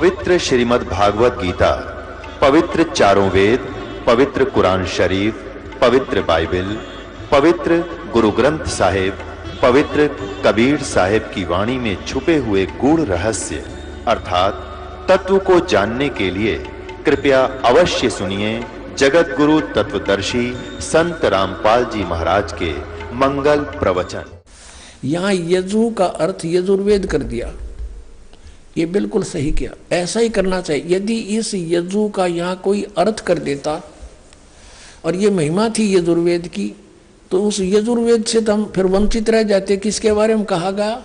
पवित्र श्रीमद् भागवत गीता, पवित्र चारों वेद, पवित्र कुरान शरीफ, पवित्र बाइबल, पवित्र गुरु ग्रंथ साहिब, पवित्र कबीर साहिब की वाणी में छुपे हुए गूढ़ रहस्य अर्थात तत्व को जानने के लिए कृपया अवश्य सुनिए जगत गुरु तत्वदर्शी संत रामपाल जी महाराज के मंगल प्रवचन। यहाँ यजु का अर्थ यजुर्वेद कर दिया, ये बिल्कुल सही किया, ऐसा ही करना चाहिए। यदि इस यजु का यहाँ कोई अर्थ कर देता और ये महिमा थी यजुर्वेद की, तो उस यजुर्वेद से तो हम फिर वंचित रह जाते। किसके बारे में कहा गया,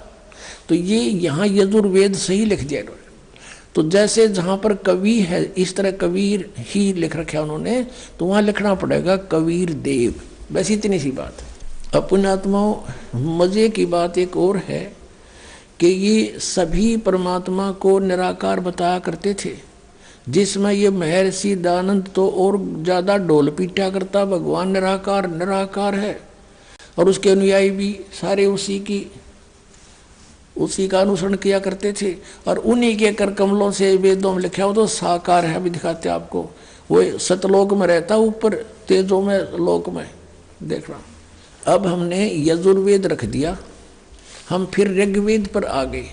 तो ये यहाँ यजुर्वेद सही लिख दिया। तो जैसे जहाँ पर कवि है इस तरह कबीर ही लिख रखा उन्होंने, तो वहाँ लिखना पड़ेगा कबीर देव। बस इतनी सी बात है। अपने आत्माओं, मजे की बात एक और है कि ये सभी परमात्मा को निराकार बताया करते थे, जिसमें ये महर्षि दयानंद तो और ज़्यादा ढोल पीटा करता, भगवान निराकार निराकार है, और उसके अनुयायी भी सारे उसी का अनुसरण किया करते थे। और उन्हीं के कर कमलों से वेदों में लिखा हो तो साकार है, अभी दिखाते आपको। वो सतलोक में रहता, ऊपर तेजों में लोक में देखना। अब हमने यजुर्वेद रख दिया, हम फिर ऋग्वेद पर आ गए।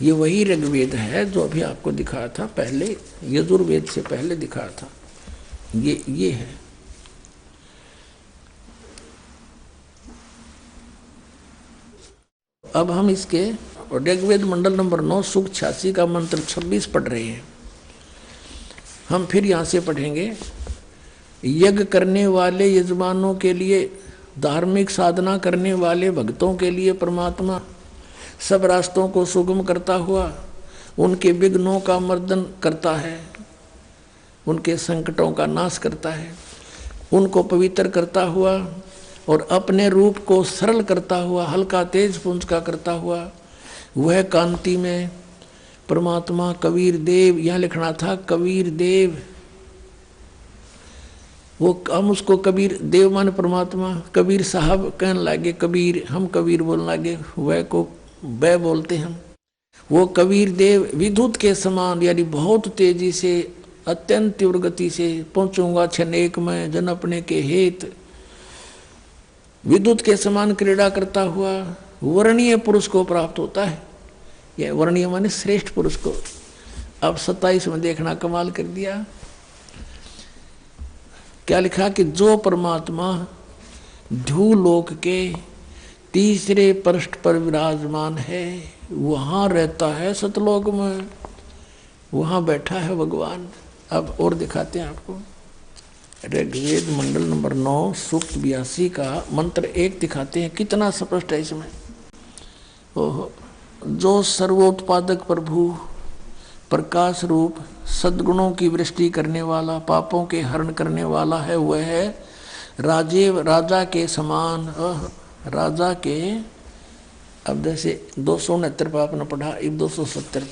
ये वही ऋग्वेद है जो अभी आपको दिखाया था पहले, यजुर्वेद से पहले दिखाया था। ये है। अब हम इसके ऋग्वेद मंडल नंबर 9 सूक्त 86 का मंत्र 26 पढ़ रहे हैं। हम फिर यहाँ से पढ़ेंगे। यज्ञ करने वाले यजमानों के लिए, धार्मिक साधना करने वाले भक्तों के लिए परमात्मा सब रास्तों को सुगम करता हुआ उनके विघ्नों का मर्दन करता है, उनके संकटों का नाश करता है, उनको पवित्र करता हुआ और अपने रूप को सरल करता हुआ, हल्का तेज पुंज का करता हुआ, वह कांति में परमात्मा कबीर देव, यहाँ लिखना था कबीर देव। वो हम उसको कबीर देव माने परमात्मा, कबीर साहब कहने लगे, कबीर हम कबीर बोलने लगे, वह को वह बोलते हम। वो कबीर देव विद्युत के समान, यानी बहुत तेजी से अत्यंत तीव्र गति से पहुंचूंगा छनेक में जन अपने के हेत, विद्युत के समान क्रीड़ा करता हुआ वर्णीय पुरुष को प्राप्त होता है। यह वर्णीय माने श्रेष्ठ पुरुष को। अब 27 में देखना, कमाल कर दिया। क्या लिखा कि जो परमात्मा ध्रुवलोक के तीसरे पृष्ठ पर विराजमान है, वहाँ रहता है सतलोक में, वहाँ बैठा है भगवान। अब और दिखाते हैं आपको। ऋग्वेद मंडल नंबर 9 सूक्त 82 का मंत्र 1 दिखाते हैं, कितना स्पष्ट है इसमें। ओहो, जो सर्वोत्पादक प्रभु प्रकाश रूप सद्गुणों की वृष्टि करने वाला, पापों के हरण करने वाला है, वह है राजा के समान, राजा के। अब जैसे 269 पे आपने पढ़ा, अब 270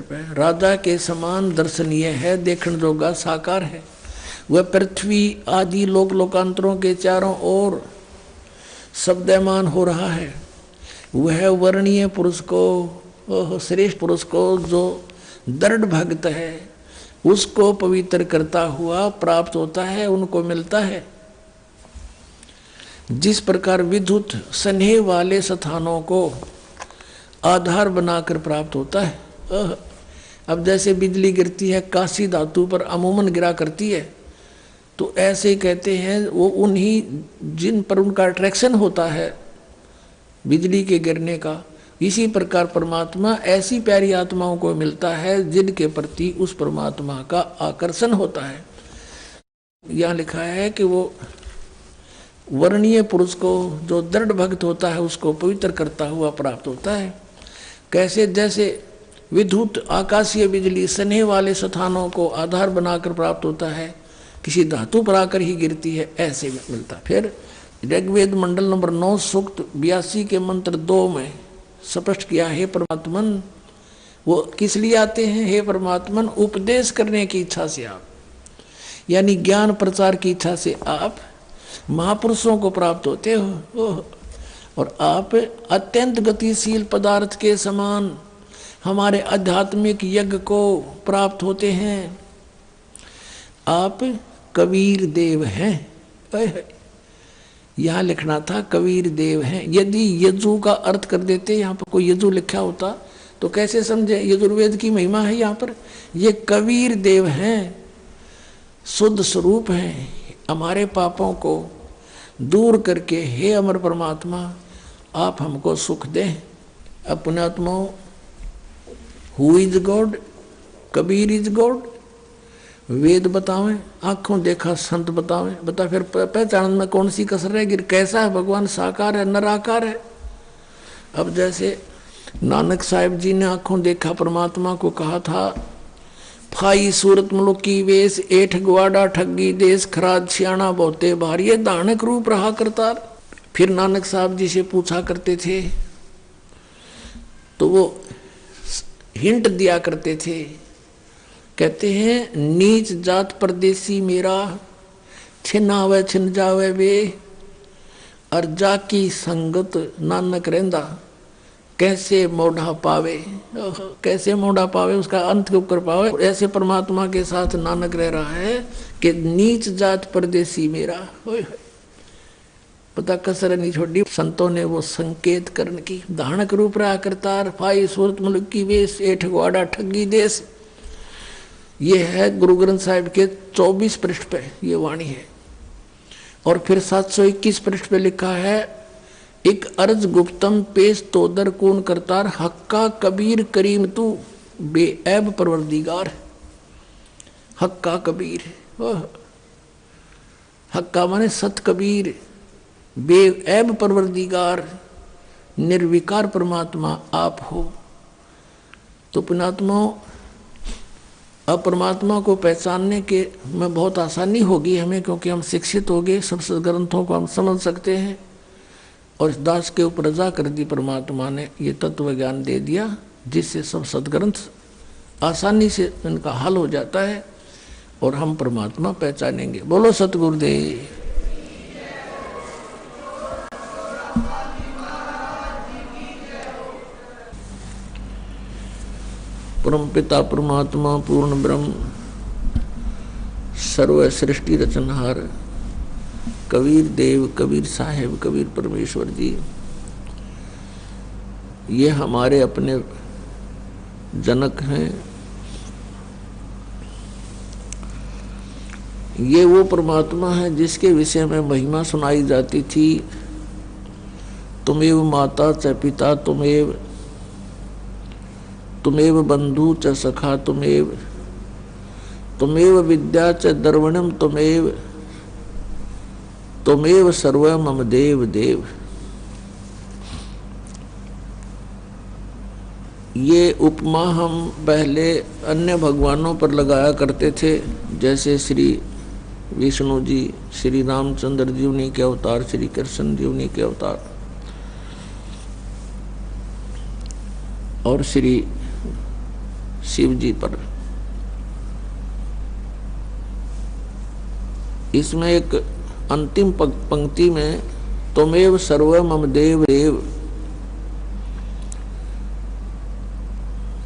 पे राजा के समान दर्शनीय है, देखण जोगा साकार है। वह पृथ्वी आदि लोकांतरों के चारों ओर शब्दमान हो रहा है। वह वर्णीय पुरुष को, श्रेष्ठ पुरुष को जो दृढ़ भक्त है उसको पवित्र करता हुआ प्राप्त होता है, उनको मिलता है। जिस प्रकार विद्युत स्नेह वाले स्थानों को आधार बनाकर प्राप्त होता है। अब जैसे बिजली गिरती है कांसी धातु पर, अमूमन गिरा करती है, तो ऐसे ही कहते हैं वो उन्हीं जिन पर उनका अट्रैक्शन होता है बिजली के गिरने का, इसी प्रकार परमात्मा ऐसी प्यारी आत्माओं को मिलता है जिनके प्रति उस परमात्मा का आकर्षण होता है। यहाँ लिखा है कि वो वर्णीय पुरुष को जो दृढ़ भक्त होता है उसको पवित्र करता हुआ प्राप्त होता है। कैसे, जैसे विद्युत आकाशीय बिजली स्नेह वाले स्थानों को आधार बनाकर प्राप्त होता है, किसी धातु पर आकर ही गिरती है, ऐसे मिलता। फिर ऋग्वेद मंडल नंबर 9 सूक्त 82 के मंत्र 2 में स्पष्ट किया, हे परमात्मन, वो किस लिए आते हैं? हे परमात्मन, उपदेश करने की इच्छा से आप, यानी ज्ञान प्रचार की इच्छा से आप महापुरुषों को प्राप्त होते हो। और आप अत्यंत गतिशील पदार्थ के समान हमारे आध्यात्मिक यज्ञ को प्राप्त होते हैं। आप कबीर देव हैं। यहाँ लिखना था कबीर देव हैं। यदि यजु का अर्थ कर देते, यहाँ पर कोई यजु लिखा होता तो कैसे समझे? यजुर्वेद की महिमा है यहाँ पर। ये कबीर देव हैं, शुद्ध स्वरूप हैं, हमारे पापों को दूर करके हे अमर परमात्मा आप हमको सुख दें। अपने आत्माओं, who is God? Kabir is God. वेद बतावें, आंखों देखा संत बतावें, बता फिर पहचान में कौन सी कसर रहेगी? कैसा है भगवान? साकार है, निराकार है। अब जैसे नानक साहिब जी ने आंखों देखा परमात्मा को कहा था, फाई सूरत मुल्क की वेश, एठ ग्वाडा ठगी देश, खराज सियाणा बहुते भारी। ये दानक रूप रहा करता। फिर नानक साहब जी से पूछा करते थे तो वो हिंट दिया करते थे, कहते हैं नीच जात परदेसी मेरा, छिन आवे छिन जावे वे, और जाकी संगत नानक रहंदा, कैसे मोढ़ा पावे। कैसे मोढ़ा पावे? उसका अंत के ऊपर पावे। ऐसे परमात्मा के साथ नानक रह रहा है कि नीच जात परदेसी मेरा। पता कसर नहीं छोड़ी। संतों ने वो संकेत करण की, धानक रूप रहा करतार, फाई सूरत मुल्क की वेश, एठ ग्वाडा ठगी देश। ये है गुरु ग्रंथ साहिब के 24 पृष्ठ पे ये वाणी है। और फिर 721 पृष्ठ पे लिखा है, एक अर्ज गुप्तम पेश तोदर कौन करतार, हक्का कबीर करीम तू बेऐब परवरदिगार। हक्का कबीर, हक्का माने सत कबीर, बेऐब परवरदिगार, निर्विकार परमात्मा आप हो। तो पुण्यात्माओं, अब परमात्मा को पहचानने के में बहुत आसानी होगी हमें, क्योंकि हम शिक्षित हो गए, सब ग्रंथों को हम समझ सकते हैं। और इस दास के ऊपर रजा कर दी परमात्मा ने, ये तत्व ज्ञान दे दिया जिससे सब सदग्रंथ आसानी से इनका हल हो जाता है और हम परमात्मा पहचानेंगे। बोलो सतगुरुदेव। परम पिता परमात्मा पूर्ण ब्रह्म सर्व सृष्टि रचनहार कबीर देव, कबीर साहेब, कबीर परमेश्वर जी, ये हमारे अपने जनक हैं। ये वो परमात्मा है जिसके विषय में महिमा सुनाई जाती थी, तुमेव माता च पिता तुमेव, तुमेव बंधु च सखा तुमेव, तुमेव विद्या च दर्वणम तुमेव, तुमेव सर्व मम देव देव। ये उपमा हम पहले अन्य भगवानों पर लगाया करते थे, जैसे श्री विष्णु जी, श्री रामचंद्र जी उन्हीं के अवतार, श्री कृष्ण जी उन्हीं के अवतार, और श्री शिव जी पर। इसमें एक अंतिम पंक्ति में तुमेव सर्व मम देव देव,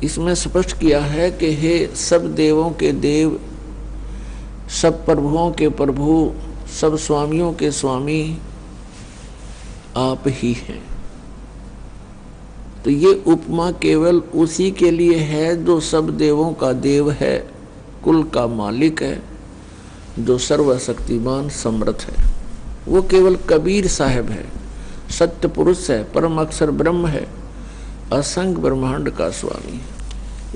इसमें स्पष्ट किया है कि हे सब देवों के देव, सब प्रभुओं के प्रभु, सब स्वामियों के स्वामी आप ही हैं। तो ये उपमा केवल उसी के लिए है जो सब देवों का देव है, कुल का मालिक है, जो सर्वशक्तिमान समर्थ है। वो केवल कबीर साहब है, सत्य पुरुष है, परम अक्षर ब्रह्म है, असंग ब्रह्मांड का स्वामी।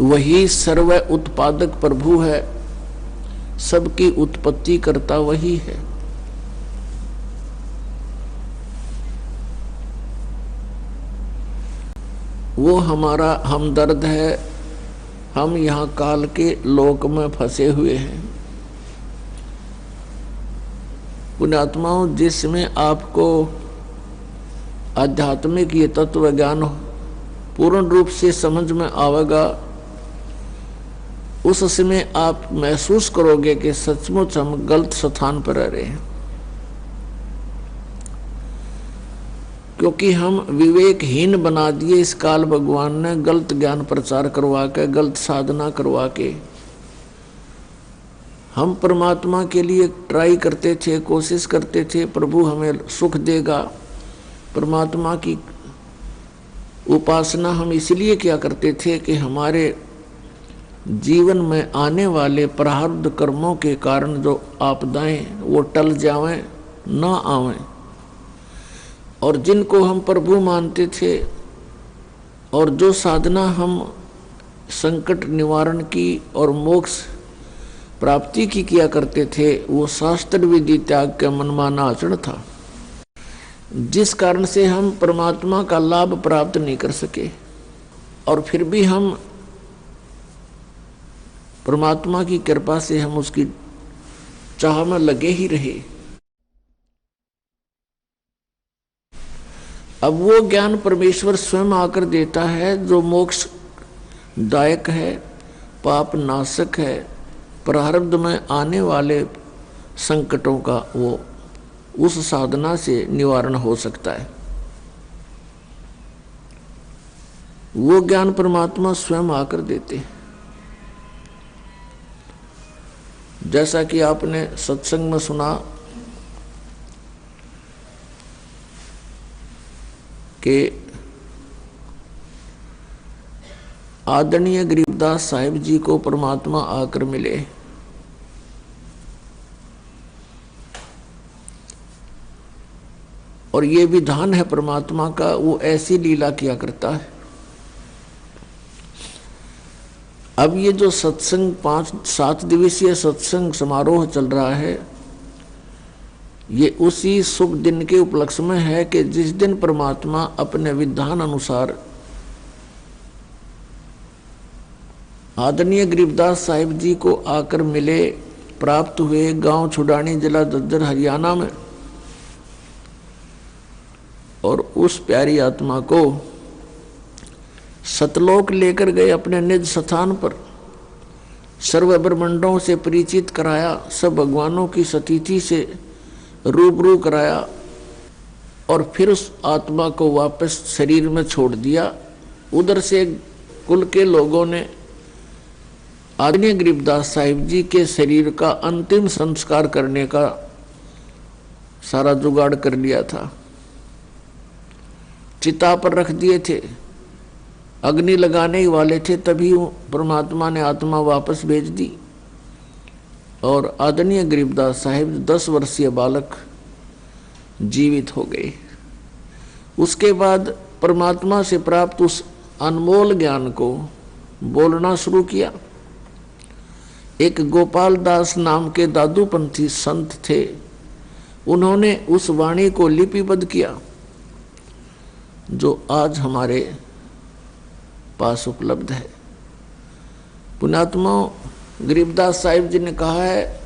वही सर्व उत्पादक प्रभु है, सबकी उत्पत्ति करता वही है। वो हमारा हमदर्द है। हम यहाँ काल के लोक में फंसे हुए हैं। पुण्यात्माओं, जिसमें आपको आध्यात्मिक ये तत्व ज्ञान पूर्ण रूप से समझ में आवेगा, उस समय आप महसूस करोगे कि सचमुच हम गलत स्थान पर रह रहे हैं। क्योंकि हम विवेकहीन बना दिए इस काल भगवान ने, गलत ज्ञान प्रचार करवा के, गलत साधना करवा के। हम परमात्मा के लिए ट्राई करते थे, कोशिश करते थे, प्रभु हमें सुख देगा। परमात्मा की उपासना हम इसलिए क्या करते थे कि हमारे जीवन में आने वाले प्रारब्ध कर्मों के कारण जो आपदाएं वो टल जावें, ना आवें। और जिनको हम प्रभु मानते थे और जो साधना हम संकट निवारण की और मोक्ष प्राप्ति की किया करते थे, वो शास्त्र विधि त्याग का मनमाना आचरण था, जिस कारण से हम परमात्मा का लाभ प्राप्त नहीं कर सके। और फिर भी हम परमात्मा की कृपा से हम उसकी चाह में लगे ही रहे। अब वो ज्ञान परमेश्वर स्वयं आकर देता है जो मोक्ष दायक है, पाप नाशक है, प्रारब्ध में आने वाले संकटों का वो उस साधना से निवारण हो सकता है। वो ज्ञान परमात्मा स्वयं आकर देते हैं। जैसा कि आपने सत्संग में सुना कि आदरणीय गरीबदास साहिब जी को परमात्मा आकर मिले। और ये विधान है परमात्मा का, वो ऐसी लीला किया करता है। अब ये जो सत्संग 5-7 दिवसीय सत्संग समारोह चल रहा है, ये उसी शुभ दिन के उपलक्ष्य में है कि जिस दिन परमात्मा अपने विधान अनुसार आदरणीय गरीबदास साहिब जी को आकर मिले, प्राप्त हुए गांव छुडानी, जिला दद्दर, हरियाणा में। और उस प्यारी आत्मा को सतलोक लेकर गए अपने निज स्थान पर, सर्व ब्रह्मांडों से परिचित कराया, सब भगवानों की सतीथि से रूबरू कराया। और फिर उस आत्मा को वापस शरीर में छोड़ दिया। उधर से कुल के लोगों ने आदरणीय गरीबदास साहिब जी के शरीर का अंतिम संस्कार करने का सारा जुगाड़ कर लिया था। चिता पर रख दिए थे, अग्नि लगाने ही वाले थे, तभी परमात्मा ने आत्मा वापस भेज दी। और आदरणीय गरीबदास साहिब 10 वर्षीय बालक जीवित हो गए। उसके बाद परमात्मा से प्राप्त उस अनमोल ज्ञान को बोलना शुरू किया। एक गोपाल दास नाम के दादूपंथी संत थे, उन्होंने उस वाणी को लिपिबद्ध किया जो आज हमारे पास उपलब्ध है। पुण्यात्मा गरीबदास साहिब जी ने कहा है,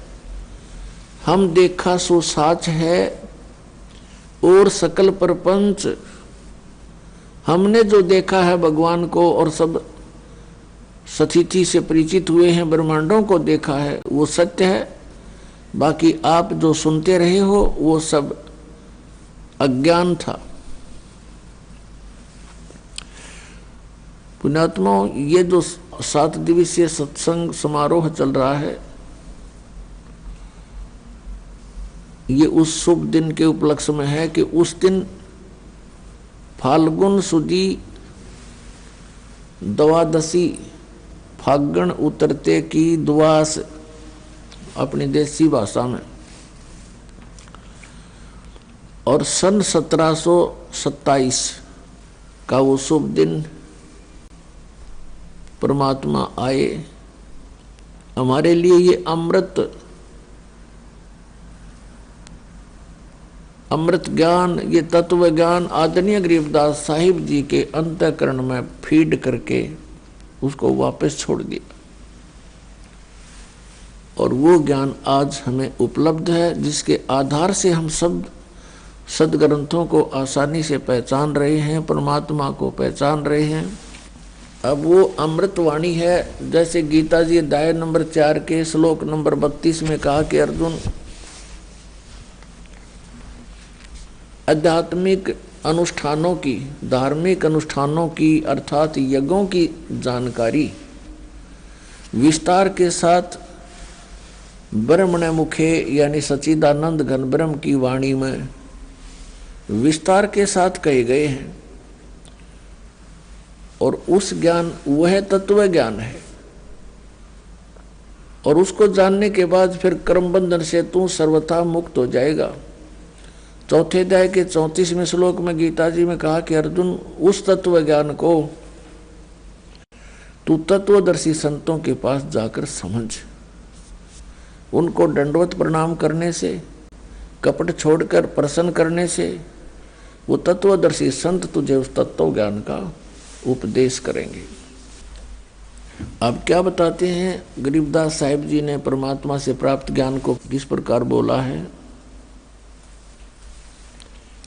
हम देखा सो साच है और सकल प्रपंच। हमने जो देखा है भगवान को और सब सतिथि से परिचित हुए हैं, ब्रह्मांडों को देखा है, वो सत्य है। बाकी आप जो सुनते रहे हो वो सब अज्ञान था। पुण्यात्मा, ये जो 7 दिवसीय सत्संग समारोह चल रहा है, ये उस शुभ दिन के उपलक्ष्य में है कि उस दिन फाल्गुन सुदी द्वादशी, फागण उतरते की द्वास अपनी देसी भाषा में, और सन 1727 का वो शुभ दिन परमात्मा आए। हमारे लिए ये अमृत ज्ञान, ये तत्व ज्ञान आदरणीय गरीबदास साहिब जी के अंतःकरण में फीड करके उसको वापस छोड़ दिया। और वो ज्ञान आज हमें उपलब्ध है, जिसके आधार से हम सब सदग्रंथों को आसानी से पहचान रहे हैं, परमात्मा को पहचान रहे हैं। अब वो अमृतवाणी है, जैसे गीता जी अध्याय नंबर 4 के श्लोक नंबर 32 में कहा कि अर्जुन, आध्यात्मिक अनुष्ठानों की, धार्मिक अनुष्ठानों की अर्थात यज्ञों की जानकारी विस्तार के साथ ब्रह्मण मुखे यानी सच्चिदानंद घन ब्रह्म की वाणी में विस्तार के साथ कहे गए हैं। और उस ज्ञान वह तत्व ज्ञान है, और उसको जानने के बाद फिर कर्म बंधन से तू सर्वथा मुक्त हो जाएगा। चौथे अध्याय के 34वें श्लोक में गीता जी में कहा कि अर्जुन, उस तत्व ज्ञान को तू तत्वदर्शी संतों के पास जाकर समझ। उनको दंडवत प्रणाम करने से, कपट छोड़कर प्रसन्न करने से वो तत्वदर्शी संत तुझे उस तत्व ज्ञान का उपदेश करेंगे। अब क्या बताते हैं गरीबदास साहिब जी ने परमात्मा से प्राप्त ज्ञान को किस प्रकार बोला है।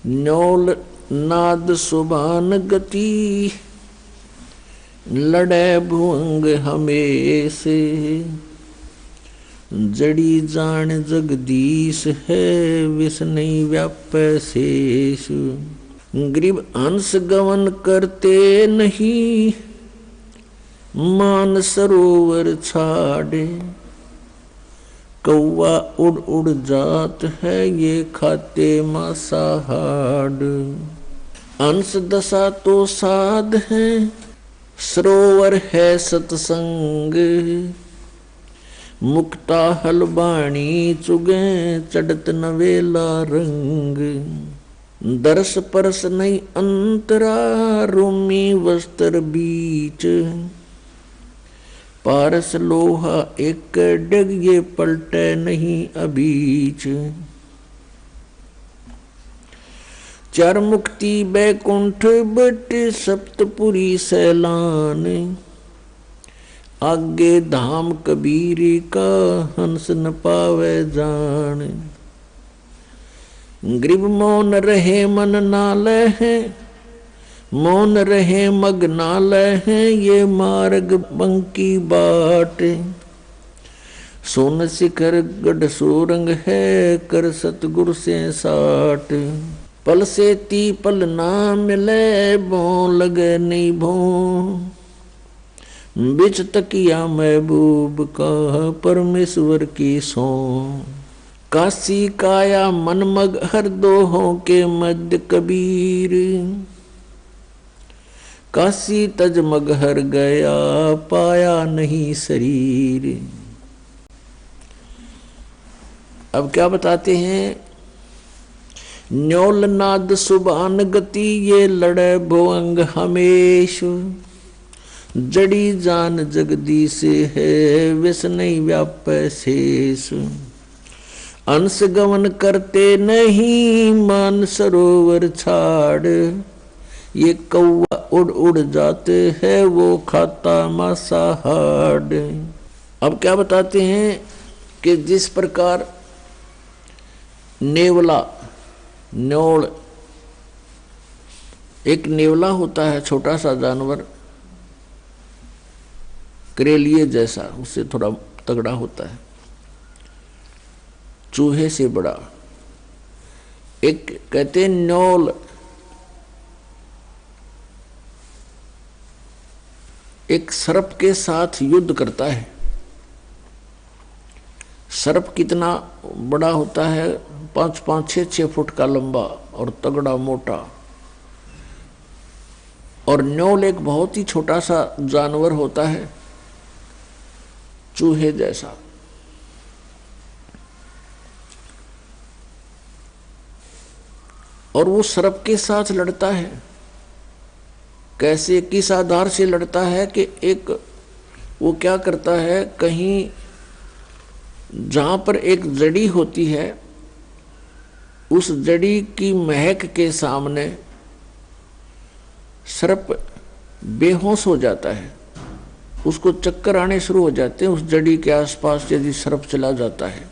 न्योल नाद सुबान गति, लड़े भुअंग हमेश, जड़ी जान जगदीश है, विष नहीं व्यापै शेष। गरीब हंस गवन करते नहीं, मान सरोवर छाड़े, कौवा उड़ उड़ जात है, ये खाते मांसाहार। अंश दशा तो साध है, सरोवर है सत्संग, मुक्ता हलबाणी चुगे, चढ़त नवेला रंग। दर्श परस नहीं अंतरा, रोमी वस्त्र बीच, पारस लोहा एक डग, ये पलटे नहीं अबीच। चार मुक्ति बैकुंठ बट, सप्तपुरी सैलान, आगे धाम कबीर का, हंस न पावे जान। गरीब मौन रहे मन नाले है, मौन रहे मग नाले है, ये मार्ग बंकी बाट। सोन शिखर गढ़ सोरंग है, कर सतगुरु से साट। पल से ती पल ना मिले, भो लगे नहीं भो, बिच तकिया महबूब का, परमेश्वर की सो। काशी काया मन मग हर दोहों के मध्य कबीर, काशी तज मग हर गया, पाया नहीं शरीर। अब क्या बताते हैं। न्योल नाद सुबान गति, ये लड़े भुअंग हमेश, जड़ी जान जगदीश है, विष नहीं व्यापै शेष। अंश गमन करते नहीं, मान सरोवर छाड़, ये कौवा उड़ उड़ जाते हैं, वो खाता मांसाहार। अब क्या बताते हैं कि जिस प्रकार नेवला, न्योल, एक नेवला होता है छोटा सा जानवर, करेलिए जैसा, उससे थोड़ा तगड़ा होता है, चूहे से बड़ा। एक कहते हैं न्योल एक सर्प के साथ युद्ध करता है। सर्प कितना बड़ा होता है, 5-5, 6-6 फुट का लंबा और तगड़ा मोटा। और न्योल एक बहुत ही छोटा सा जानवर होता है, चूहे जैसा। और वो सर्प के साथ लड़ता है। कैसे, किस आधार से लड़ता है कि एक वो क्या करता है, कहीं जहां पर एक जड़ी होती है, उस जड़ी की महक के सामने सर्प बेहोश हो जाता है, उसको चक्कर आने शुरू हो जाते हैं। उस जड़ी के आसपास यदि सर्प चला जाता है,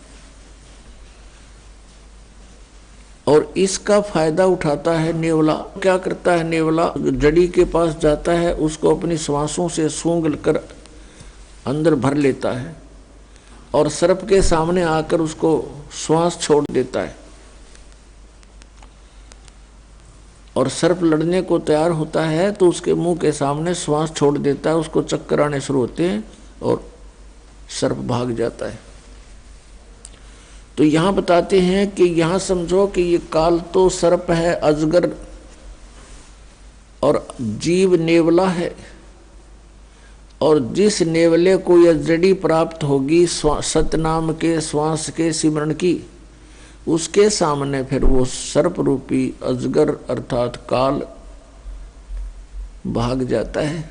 और इसका फायदा उठाता है नेवला। क्या करता है नेवला, जड़ी के पास जाता है, उसको अपनी श्वासों से सूंघ कर अंदर भर लेता है, और सर्प के सामने आकर उसको श्वास छोड़ देता है। और सर्प लड़ने को तैयार होता है तो उसके मुंह के सामने श्वास छोड़ देता है, उसको चक्कर आने शुरू होते हैं और सर्प भाग जाता है। तो यहाँ बताते हैं कि यहाँ समझो कि ये काल तो सर्प है, अजगर और जीव नेवला है, और जिस नेवले को यह जड़ी प्राप्त होगी सतनाम के श्वास के सिमरण की, उसके सामने फिर वो सर्प रूपी अजगर अर्थात काल भाग जाता है।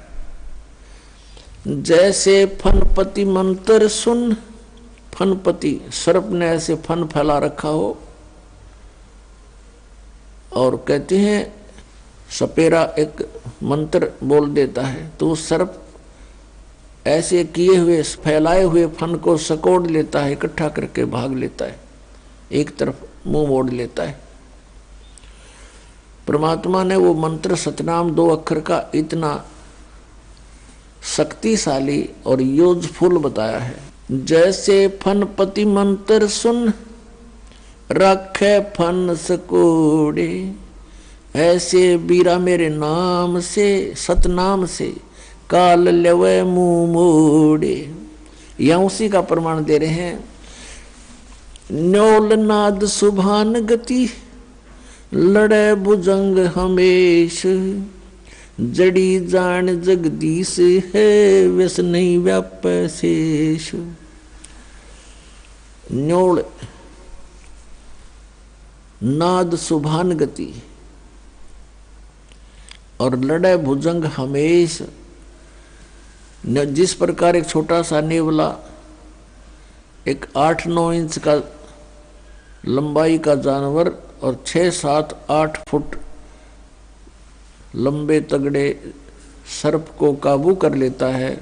जैसे फनपति मंत्र सुन, फनपति सर्प ने ऐसे फन फैला रखा हो, और कहते हैं सपेरा एक मंत्र बोल देता है तो वो सर्प ऐसे किए हुए फैलाए हुए फन को सकोड़ लेता है, इकट्ठा करके भाग लेता है, एक तरफ मुंह मोड़ लेता है। परमात्मा ने वो मंत्र सतनाम 2 अक्षर का इतना शक्तिशाली और यूजफुल बताया है। जैसे फनपति मंत्र सुन रखे फन सकोड़े, ऐसे बीरा मेरे नाम से सतनाम से काल लेवे मुंह मोड़े। यहाँ उसी का प्रमाण दे रहे हैं। न्योल नाद सुभान गति लड़े भुजंग हमेश, जड़ी जान जगदीश है वैस नहीं व्याप शेष। न्योल नाद सुभान गति और लड़े भुजंग हमेश। जिस प्रकार एक छोटा सा नेवला एक 8-9 इंच का लंबाई का जानवर और 6-7-8 फुट लंबे तगड़े सर्प को काबू कर लेता है,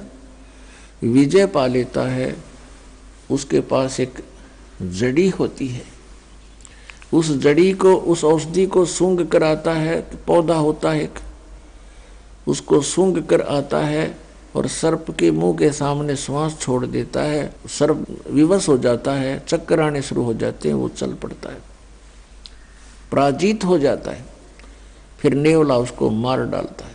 विजय पा लेता है, उसके पास एक जड़ी होती है। उस जड़ी को, उस औषधि को सूंघ कर आता है, पौधा होता है एक, उसको सूंघ कर आता है और सर्प के मुंह के सामने श्वास छोड़ देता है। सर्प विवश हो जाता है, चक्कर आने शुरू हो जाते हैं, वो चल पड़ता है, पराजित हो जाता है। फिर नेवला उसको मार डालता है।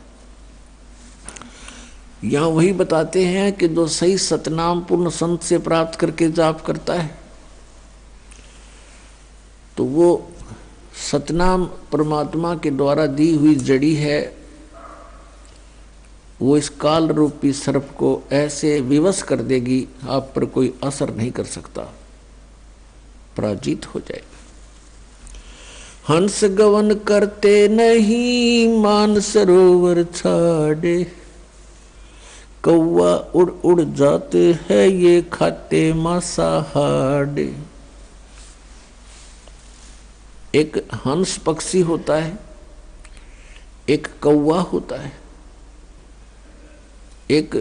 यहाँ वही बताते हैं कि जो सही सतनाम पूर्ण संत से प्राप्त करके जाप करता है तो वो सतनाम परमात्मा के द्वारा दी हुई जड़ी है, वो इस काल रूपी सर्प को ऐसे विवश कर देगी, आप पर कोई असर नहीं कर सकता, पराजित हो जाएगा। हंस गवन करते नहीं मान सरोवर छाड़े, कौवा उड़ उड़ जाते हैं ये खाते मांसाहार। एक हंस पक्षी होता है, एक कौवा होता है, एक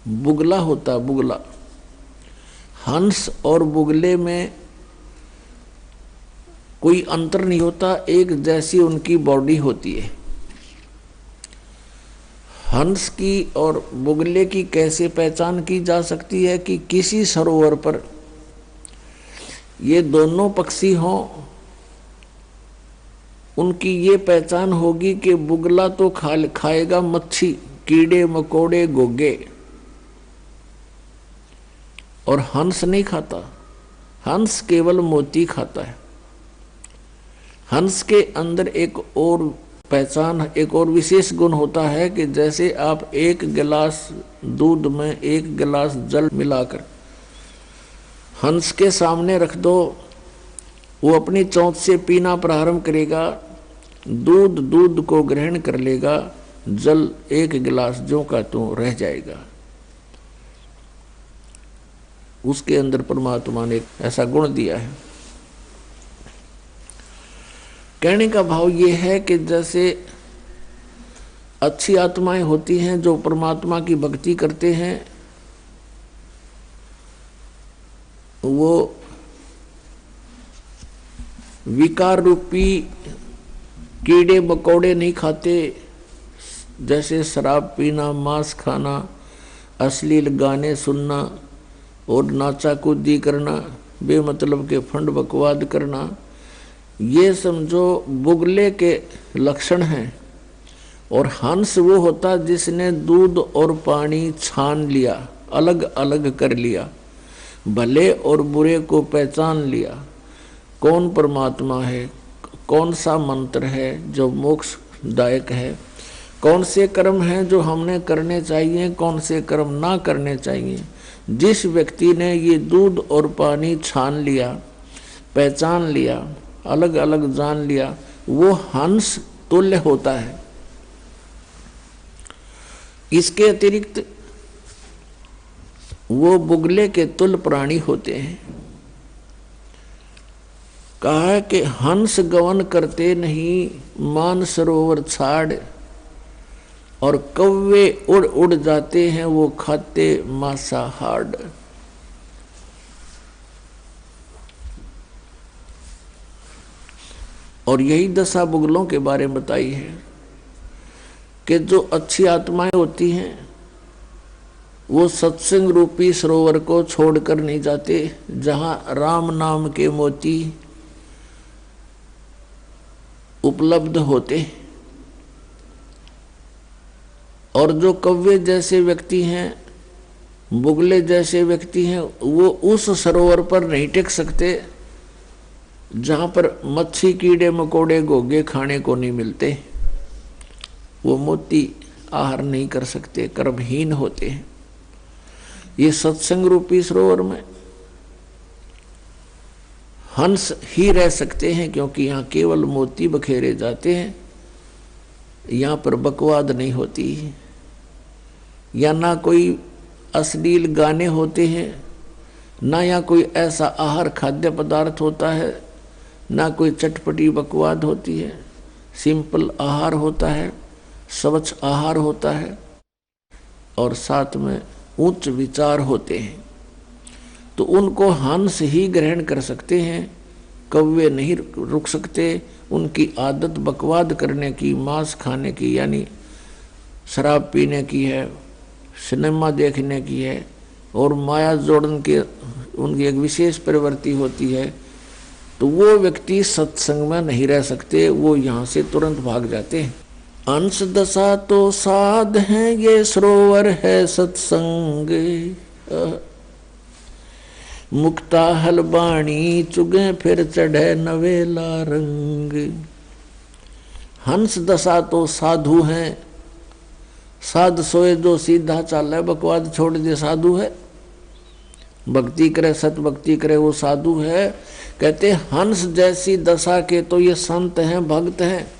बुगला होता है, बुगला। हंस और बुगले में कोई अंतर नहीं होता, एक जैसी उनकी बॉडी होती है। हंस की और बुगले की कैसे पहचान की जा सकती है कि किसी सरोवर पर ये दोनों पक्षी हों, उनकी ये पहचान होगी कि बुगला तो खाएगा मच्छी, कीड़े मकोड़े गोगे, और हंस नहीं खाता। हंस केवल मोती खाता है। हंस के अंदर एक और पहचान, एक और विशेष गुण होता है कि जैसे आप एक गिलास दूध में एक गिलास जल मिलाकर हंस के सामने रख दो, वो अपनी चोंच से पीना प्रारंभ करेगा, दूध को ग्रहण कर लेगा, जल एक गिलास ज्यों का त्यों रह जाएगा। उसके अंदर परमात्मा ने ऐसा गुण दिया है। कहने का भाव ये है कि जैसे अच्छी आत्माएं होती हैं जो परमात्मा की भक्ति करते हैं, वो विकार रूपी कीड़े मकोड़े नहीं खाते, जैसे शराब पीना, मांस खाना, अश्लील गाने सुनना और नाचा कूदी करना, बेमतलब के फंड बकवाद करना, ये समझो बुगले के लक्षण हैं। और हंस वो होता जिसने दूध और पानी छान लिया, अलग अलग कर लिया, भले और बुरे को पहचान लिया, कौन परमात्मा है, कौन सा मंत्र है जो मोक्षदायक है, कौन से कर्म हैं जो हमने करने चाहिए, कौन से कर्म ना करने चाहिए। जिस व्यक्ति ने ये दूध और पानी छान लिया, पहचान लिया, अलग अलग जान लिया, वो हंस तुल्य होता है। इसके अतिरिक्त वो बुगले के तुल्य प्राणी होते हैं। कहा है कि हंस गवन करते नहीं मान सरोवर छाड़, और कौवे उड़ उड़ जाते हैं वो खाते मांसाहार। और यही दशा बुगलों के बारे में बताई है कि जो अच्छी आत्माएं होती हैं वो सत्संग रूपी सरोवर को छोड़कर नहीं जाते, जहां राम नाम के मोती उपलब्ध होते। और जो कव्वे जैसे व्यक्ति हैं, बुगले जैसे व्यक्ति हैं, वो उस सरोवर पर नहीं टिक सकते जहां पर मच्छी कीड़े मकोड़े घोंघे खाने को नहीं मिलते। वो मोती आहार नहीं कर सकते, कर्महीन होते हैं। ये सत्संग रूपी सरोवर में हंस ही रह सकते हैं, क्योंकि यहाँ केवल मोती बखेरे जाते हैं। यहाँ पर बकवाद नहीं होती, या ना कोई अश्लील गाने होते हैं, ना यहाँ कोई ऐसा आहार खाद्य पदार्थ होता है, ना कोई चटपटी बकवाद होती है। सिंपल आहार होता है, स्वच्छ आहार होता है, और साथ में उच्च विचार होते हैं। तो उनको हंस ही ग्रहण कर सकते हैं, कौवे नहीं रुक सकते। उनकी आदत बकवाद करने की, मांस खाने की, यानी शराब पीने की है, सिनेमा देखने की है, और माया जोड़न के उनकी एक विशेष प्रवृत्ति होती है। तो वो व्यक्ति सत्संग में नहीं रह सकते, वो यहाँ से तुरंत भाग जाते हैं। अंश दशा तो साध है, ये सरोवर है सत्संग, मुक्ता हलबाणी चुगे फिर चढ़े नवेला रंग। हंस दशा तो साधु हैं, साध सोए जो सीधा चाल है, बकवाद छोड़ दे साधु है। भक्ति करे, सत भक्ति करे, वो साधु है। कहते हंस जैसी दशा के तो ये संत हैं, भक्त हैं।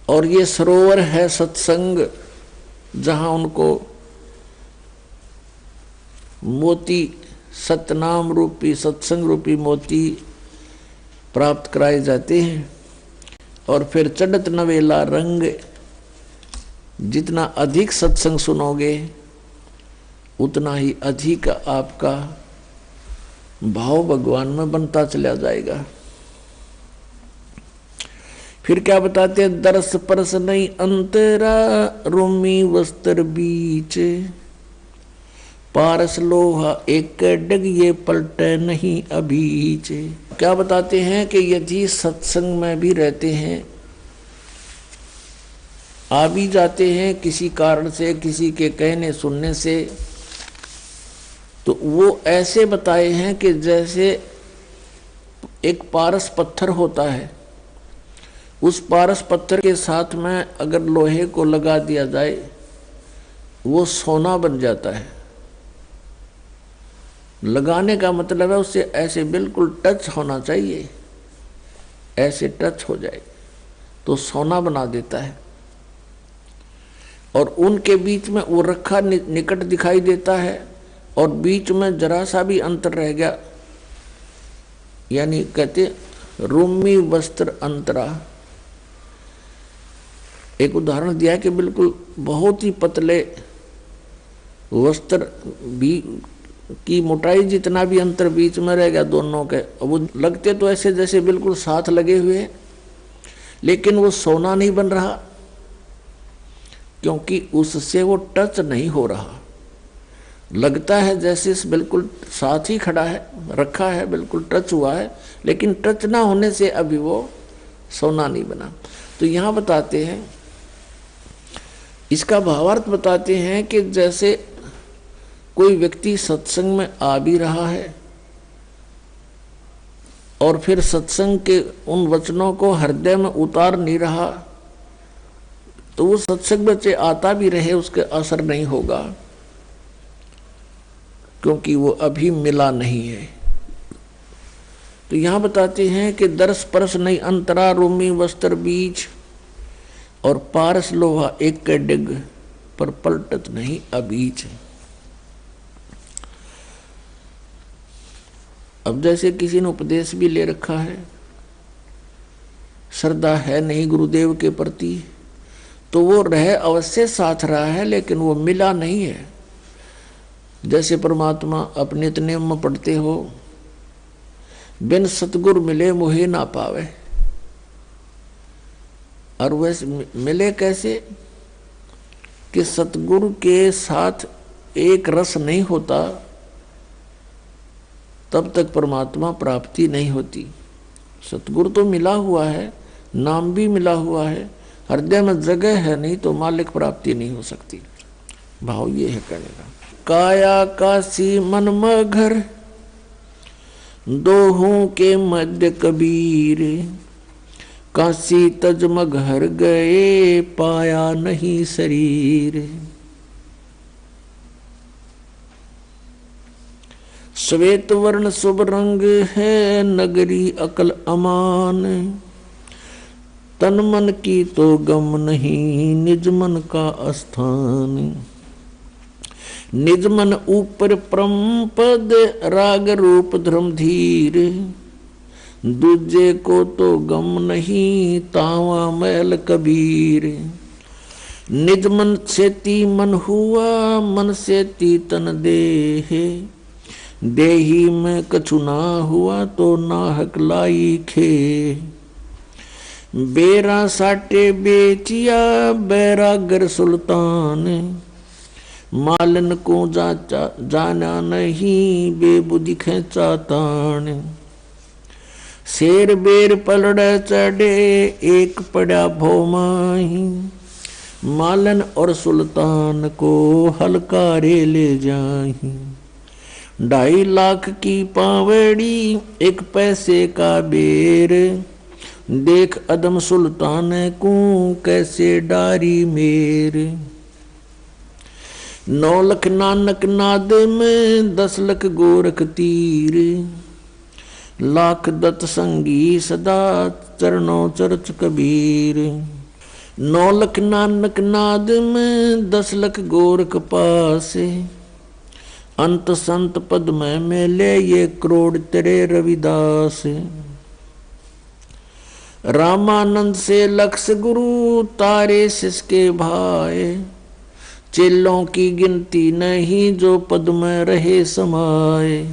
और ये सरोवर है सत्संग, जहां उनको मोती, सतनाम रूपी, सत्संग रूपी मोती प्राप्त कराए जाते हैं। और फिर चढ़त नवेला रंग, जितना अधिक सत्संग सुनोगे उतना ही अधिक आपका भाव भगवान में बनता चला जाएगा। फिर क्या बताते हैं, दरस परस नहीं अंतरा, रोमी वस्त्र बीच, पारस लोहा एक डग ये पलटे नहीं अभीच। क्या बताते हैं कि यदि सत्संग में भी रहते हैं, आ भी जाते हैं किसी कारण से, किसी के कहने सुनने से, तो वो ऐसे बताए हैं कि जैसे एक पारस पत्थर होता है, उस पारस पत्थर के साथ में अगर लोहे को लगा दिया जाए वो सोना बन जाता है। लगाने का मतलब है उससे ऐसे बिल्कुल टच होना चाहिए, ऐसे टच हो जाए तो सोना बना देता है। और उनके बीच में वो रखा निकट दिखाई देता है, और बीच में जरा सा भी अंतर रह गया, यानी कहते रूमी वस्त्र अंतरा। एक उदाहरण दिया कि बिल्कुल बहुत ही पतले वस्त्र भी की मोटाई जितना भी अंतर बीच में रह गया दोनों के, वो लगते तो ऐसे जैसे बिल्कुल साथ लगे हुए, लेकिन वो सोना नहीं बन रहा, क्योंकि उससे वो टच नहीं हो रहा। लगता है जैसे इस बिल्कुल साथ ही खड़ा है, रखा है, बिल्कुल टच हुआ है, लेकिन टच ना होने से अभी वो सोना नहीं बना। तो यहाँ बताते हैं, इसका भावार्थ बताते हैं कि जैसे कोई व्यक्ति सत्संग में आ भी रहा है और फिर सत्संग के उन वचनों को हृदय में उतार नहीं रहा, तो वो सत्संग में आता भी रहे उसके असर नहीं होगा, क्योंकि वो अभी मिला नहीं है। तो यहाँ बताते हैं कि दर्श परस नहीं अंतरा रोमी वस्त्र बीच और पारस लोहा एक के डिग पर पलटत नहीं अबीच। अब जैसे किसी ने उपदेश भी ले रखा है, श्रद्धा है नहीं गुरुदेव के प्रति, तो वो रह अवश्य साथ रहा है लेकिन वो मिला नहीं है। जैसे परमात्मा अपने नित्य में पढ़ते हो, बिन सतगुर मिले मोहे ना पावे, और वैसे मिले कैसे कि सतगुरु के साथ एक रस नहीं होता तब तक परमात्मा प्राप्ति नहीं होती। सतगुरु तो मिला हुआ है, नाम भी मिला हुआ है, हृदय में जगह है नहीं तो मालिक प्राप्ति नहीं हो सकती। भाव ये है कहने का, काया काशी मन मघर दोहों के मध्य कबीर, काशी तज मघर गए पाया नहीं शरीर। श्वेत वर्ण शुभ रंग है नगरी अकल अमान, तन मन की तो गम नहीं निज मन का स्थान। निज मन ऊपर परम पद राग रूप धर्म धीर, दूजे को तो गम नहीं तावा मैल कबीर। निज मन से ती मन हुआ मन से ती तन देह, देही में कछु ना हुआ तो नाहक लाई खे। बेरा साटे बेचिया बैरागर सुल्तान, मालन को जाना नहीं बेबुद्धि खेचा तान। शेर बेर पलड़ चढ़े एक पड़ा भोमाही, मालन और सुल्तान को हलकारे ले जाही। 2.5 लाख की पावड़ी एक पैसे का बेर, देख अदम सुल्तान को कैसे डारी मेर। 9 लख नानक नाद में 10 लख गोरख तीर, लाख दत्त संगी सदा चरणों चरच कबीर। 9 लख नानक नाद में 10 लख गोरख पासे, अंत संत पद में मेले ये करोड़ तेरे रविदास। रामानंद से लक्ष गुरु तारे सिसके भाए, चेलों की गिनती नहीं जो पद में रहे समाये।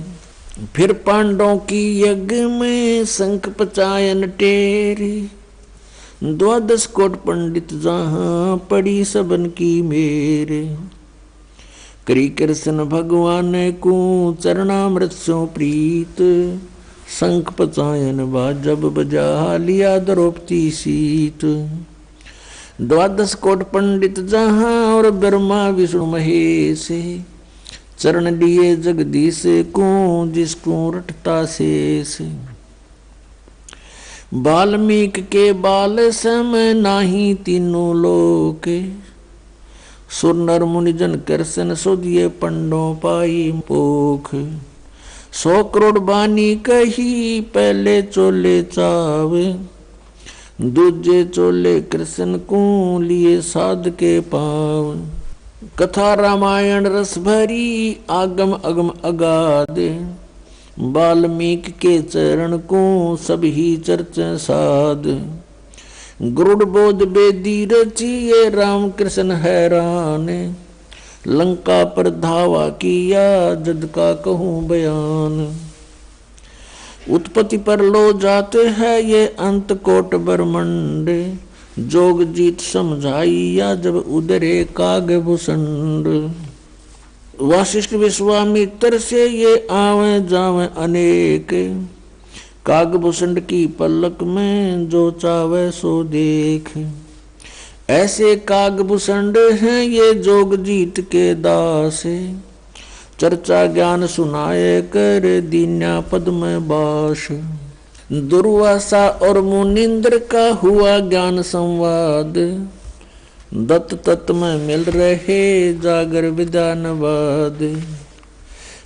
फिर पांडवों की यज्ञ में शंख पचायन टेरी, 12 कोट पंडित जहां पड़ी सबन की मेरे। करी कृष्ण भगवान को चरणामृत सो प्रीत, शंख पचायन जब बजा लिया द्रौपदी सीत। 12 कोट पंडित जहां और ब्रह्मा विष्णु महेश, चरण लिए जगदीश को जिसको रटता शेष। वाल्मीकि के बाल सम नाही तीनों लोक, सुर नर मुनि जन कृष्ण सुधिये पंडों पाई पोख। 100 करोड़ बानी कही पहले चोले चावे, दूजे चोले कृष्ण को लिए साध के पाव। कथा रामायण रस भरी आगम अगम अगाध, वाल्मीकि के चरण को सब ही चर्चा साध। गुरुड़ बोध बेदी रचिए राम कृष्ण हैरान, लंका पर धावा किया जद का कहूँ बयान। उत्पत्ति पर लो जाते हैं ये अंत कोट ब्रह्मंड, जोग जीत समझाइया जब उदरे काग भूषण। वशिष्ठ विश्वामित्र से ये आवे जावे अनेक, कागभूषण की पलक में जो चावे सो देख। ऐसे कागभूषण हैं ये जोग जीत के दास, चर्चा ज्ञान सुनाए कर दीन्या पद में बास। दुर्वासा और मुनिंद्र का हुआ ज्ञान संवाद, दत्त तत्व में मिल रहे जागर विद्यानवाद।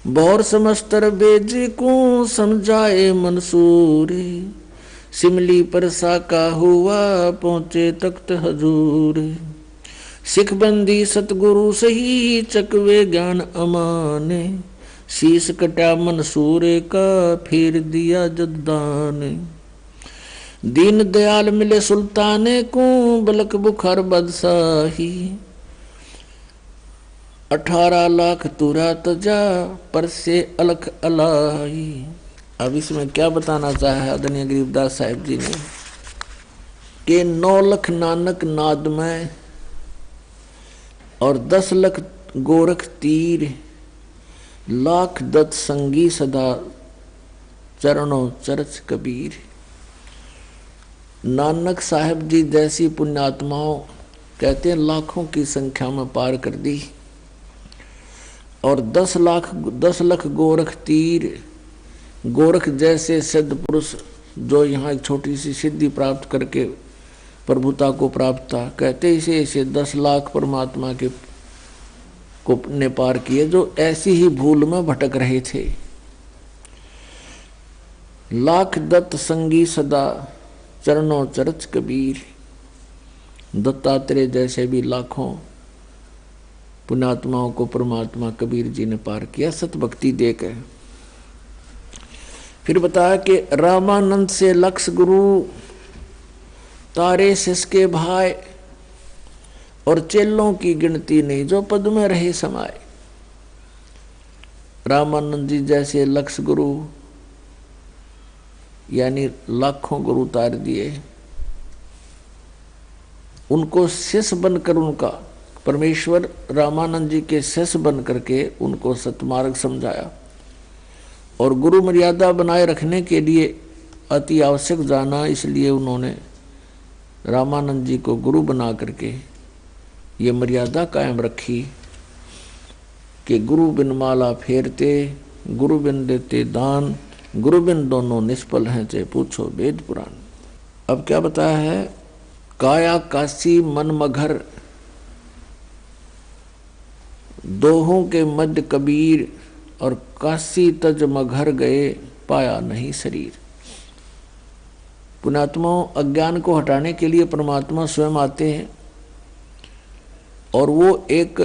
बौर समस्तर बेज को समझाए मंसूर, सिमली पर साका हुआ पहुंचे तख्त हजूर। सिख बंदी सतगुरु सही चकवे ज्ञान अमाने, शीश कटा मंसूर का फिर दिया जद्दान। दीन दयाल मिले सुल्ताने को बलक बुखार बदशाही, 18 लाख तुरा तजा पर से अलख अलाई। अब इसमें क्या बताना चाहा आदरणीय गरीबदास साहिब जी ने कि 9 लख नानक नाद में और 10 लख गोरख तीर, लाख दत्त संगी सदा चरणों चरच कबीर। नानक साहब जी जैसी पुण्यात्माओं कहते हैं लाखों की संख्या में पार कर दी, और 10 लाख गोरख तीर, गोरख जैसे सिद्ध पुरुष जो यहाँ एक छोटी सी सिद्धि प्राप्त करके प्रभुता को प्राप्त था, कहते इसे ऐसे 10 लाख परमात्मा के को ने पार किए जो ऐसी ही भूल में भटक रहे थे। लाख दत्त संगी सदा चरणों चरच कबीर। दत्तात्रेय जैसे भी लाखों पुण्यात्माओं को परमात्मा कबीर जी ने पार किया सत भक्ति देकर। फिर बताया कि रामानंद से लक्ष्य गुरु, तारे सिसके भाई, और चेलों की गिनती नहीं जो पद में रहे समाये। रामानंद जी जैसे लक्ष्य गुरु यानी लाखों गुरु उतार दिए, उनको शिष्य बनकर, उनका परमेश्वर रामानंद जी के शिष्य बन करके उनको सतमार्ग समझाया, और गुरु मर्यादा बनाए रखने के लिए अति आवश्यक जाना, इसलिए उन्होंने रामानंद जी को गुरु बना करके ये मर्यादा कायम रखी कि गुरु बिन माला फेरते, गुरु बिन देते दान, गुरु बिन दोनों निष्फल हैं चाहे पूछो वेद पुराण। अब क्या बताया है, काया काशी मन मघर, दोहों के मध्य कबीर, और काशी तज मघर गए पाया नहीं शरीर। पुण्यात्माओं अज्ञान को हटाने के लिए परमात्मा स्वयं आते हैं, और वो एक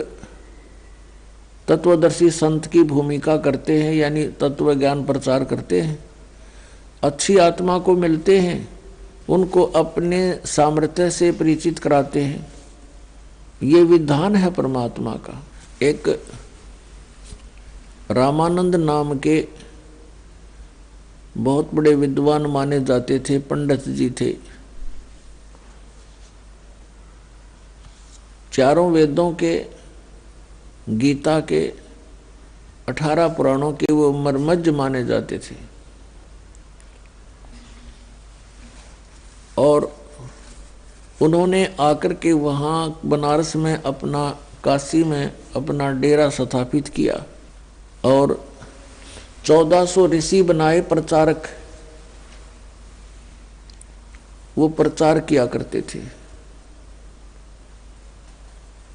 तत्वदर्शी संत की भूमिका करते हैं, यानी तत्व ज्ञान प्रचार करते हैं। अच्छी आत्मा को मिलते हैं, उनको अपने सामर्थ्य से परिचित कराते हैं। ये विधान है परमात्मा का। एक रामानंद नाम के बहुत बड़े विद्वान माने जाते थे, पंडित जी थे। चारों वेदों के, गीता के, 18 पुराणों के वो मर्मज्ञ माने जाते थे, और उन्होंने आकर के वहाँ बनारस में अपना, काशी में अपना डेरा स्थापित किया, और 1400 ऋषि बनाए प्रचारक, वो प्रचार किया करते थे।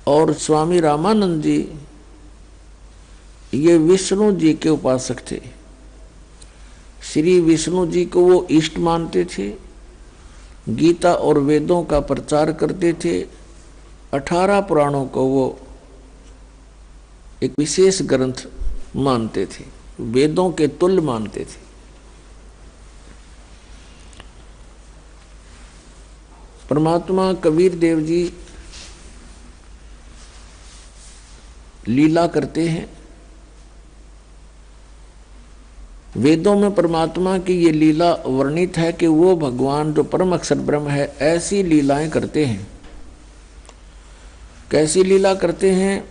और स्वामी रामानंद जी ये विष्णु जी के उपासक थे। श्री विष्णु जी को वो इष्ट मानते थे, गीता और वेदों का प्रचार करते थे, 18 पुराणों को वो एक विशेष ग्रंथ मानते थे, वेदों के तुल्य मानते थे। परमात्मा कबीर देव जी लीला करते हैं। वेदों में परमात्मा की ये लीला वर्णित है कि वो भगवान जो परम अक्षर ब्रह्म है ऐसी लीलाएं करते हैं। कैसी लीला करते हैं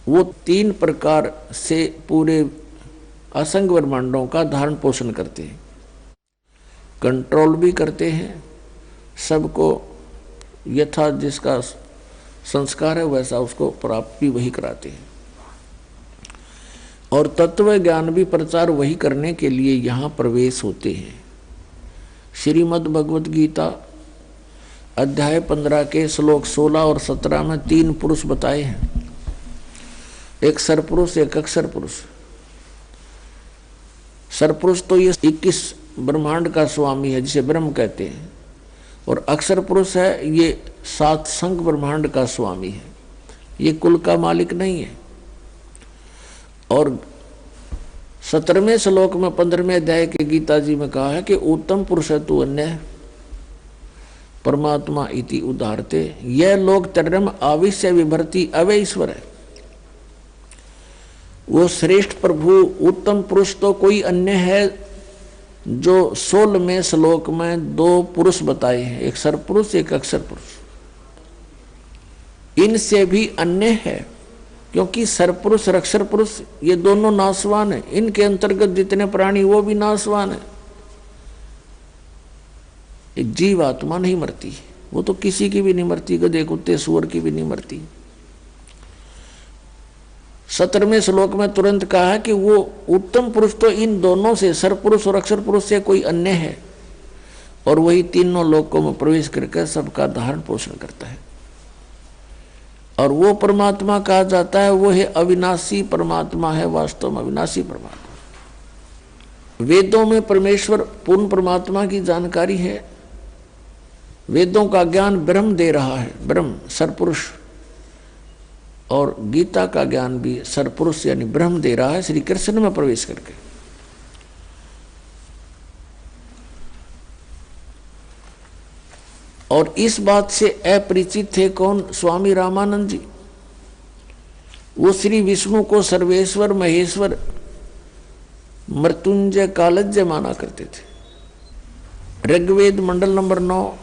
वो 3 प्रकार से पूरे असंग ब्रह्मांडों का धारण पोषण करते हैं, कंट्रोल भी करते हैं, सबको यथा जिसका संस्कार है वैसा उसको प्राप्त भी वही कराते हैं, और तत्व ज्ञान भी प्रचार वही करने के लिए यहाँ प्रवेश होते हैं। श्रीमद् भगवत गीता अध्याय 15 के श्लोक 16 और 17 में 3 पुरुष बताए हैं, एक सरपुरुष, एक अक्षर पुरुष। सरपुरुष तो ये 21 ब्रह्मांड का स्वामी है जिसे ब्रह्म कहते हैं, और अक्षर पुरुष है ये 7 संग ब्रह्मांड का स्वामी है, ये कुल का मालिक नहीं है। और 17वें श्लोक में 15वें अध्याय के गीता जी में कहा है कि उत्तम पुरुष है तू अन्य परमात्मा इति उदाहरते, यह लोग तरम आविश्य विभर्ति अवय ईश्वर है। वो श्रेष्ठ प्रभु उत्तम पुरुष तो कोई अन्य है जो 16वें श्लोक में 2 पुरुष बताए हैं, एक सरपुरुष एक अक्षर पुरुष। इनसे भी अन्य है, क्योंकि सरपुरुष और अक्षर पुरुष ये दोनों नाशवान है, इनके अंतर्गत जितने प्राणी वो भी नाशवान है। एक जीव आत्मा नहीं मरती, वो तो किसी की भी नहीं मरती, गधे कुत्ते सूअर की भी नहीं मरती। 17वें श्लोक में तुरंत कहा है कि वो उत्तम पुरुष तो इन दोनों से, सरपुरुष और अक्षर पुरुष से कोई अन्य है, और वही तीनों लोकों में प्रवेश करके सबका धारण पोषण करता है। और वो परमात्मा कहा जाता है, वो है अविनाशी परमात्मा है, वास्तव में अविनाशी परमात्मा। वेदों में परमेश्वर पूर्ण परमात्मा की जानकारी है, वेदों का ज्ञान ब्रह्म दे रहा है, ब्रह्म सरपुरुष, और गीता का ज्ञान भी सरपुरुष यानी ब्रह्म दे रहा है श्री कृष्ण में प्रवेश करके। और इस बात से अपरिचित थे कौन? स्वामी रामानंद जी। वो श्री विष्णु को सर्वेश्वर महेश्वर मृत्युंजय कालज्य माना करते थे। ऋग्वेद मंडल नंबर 9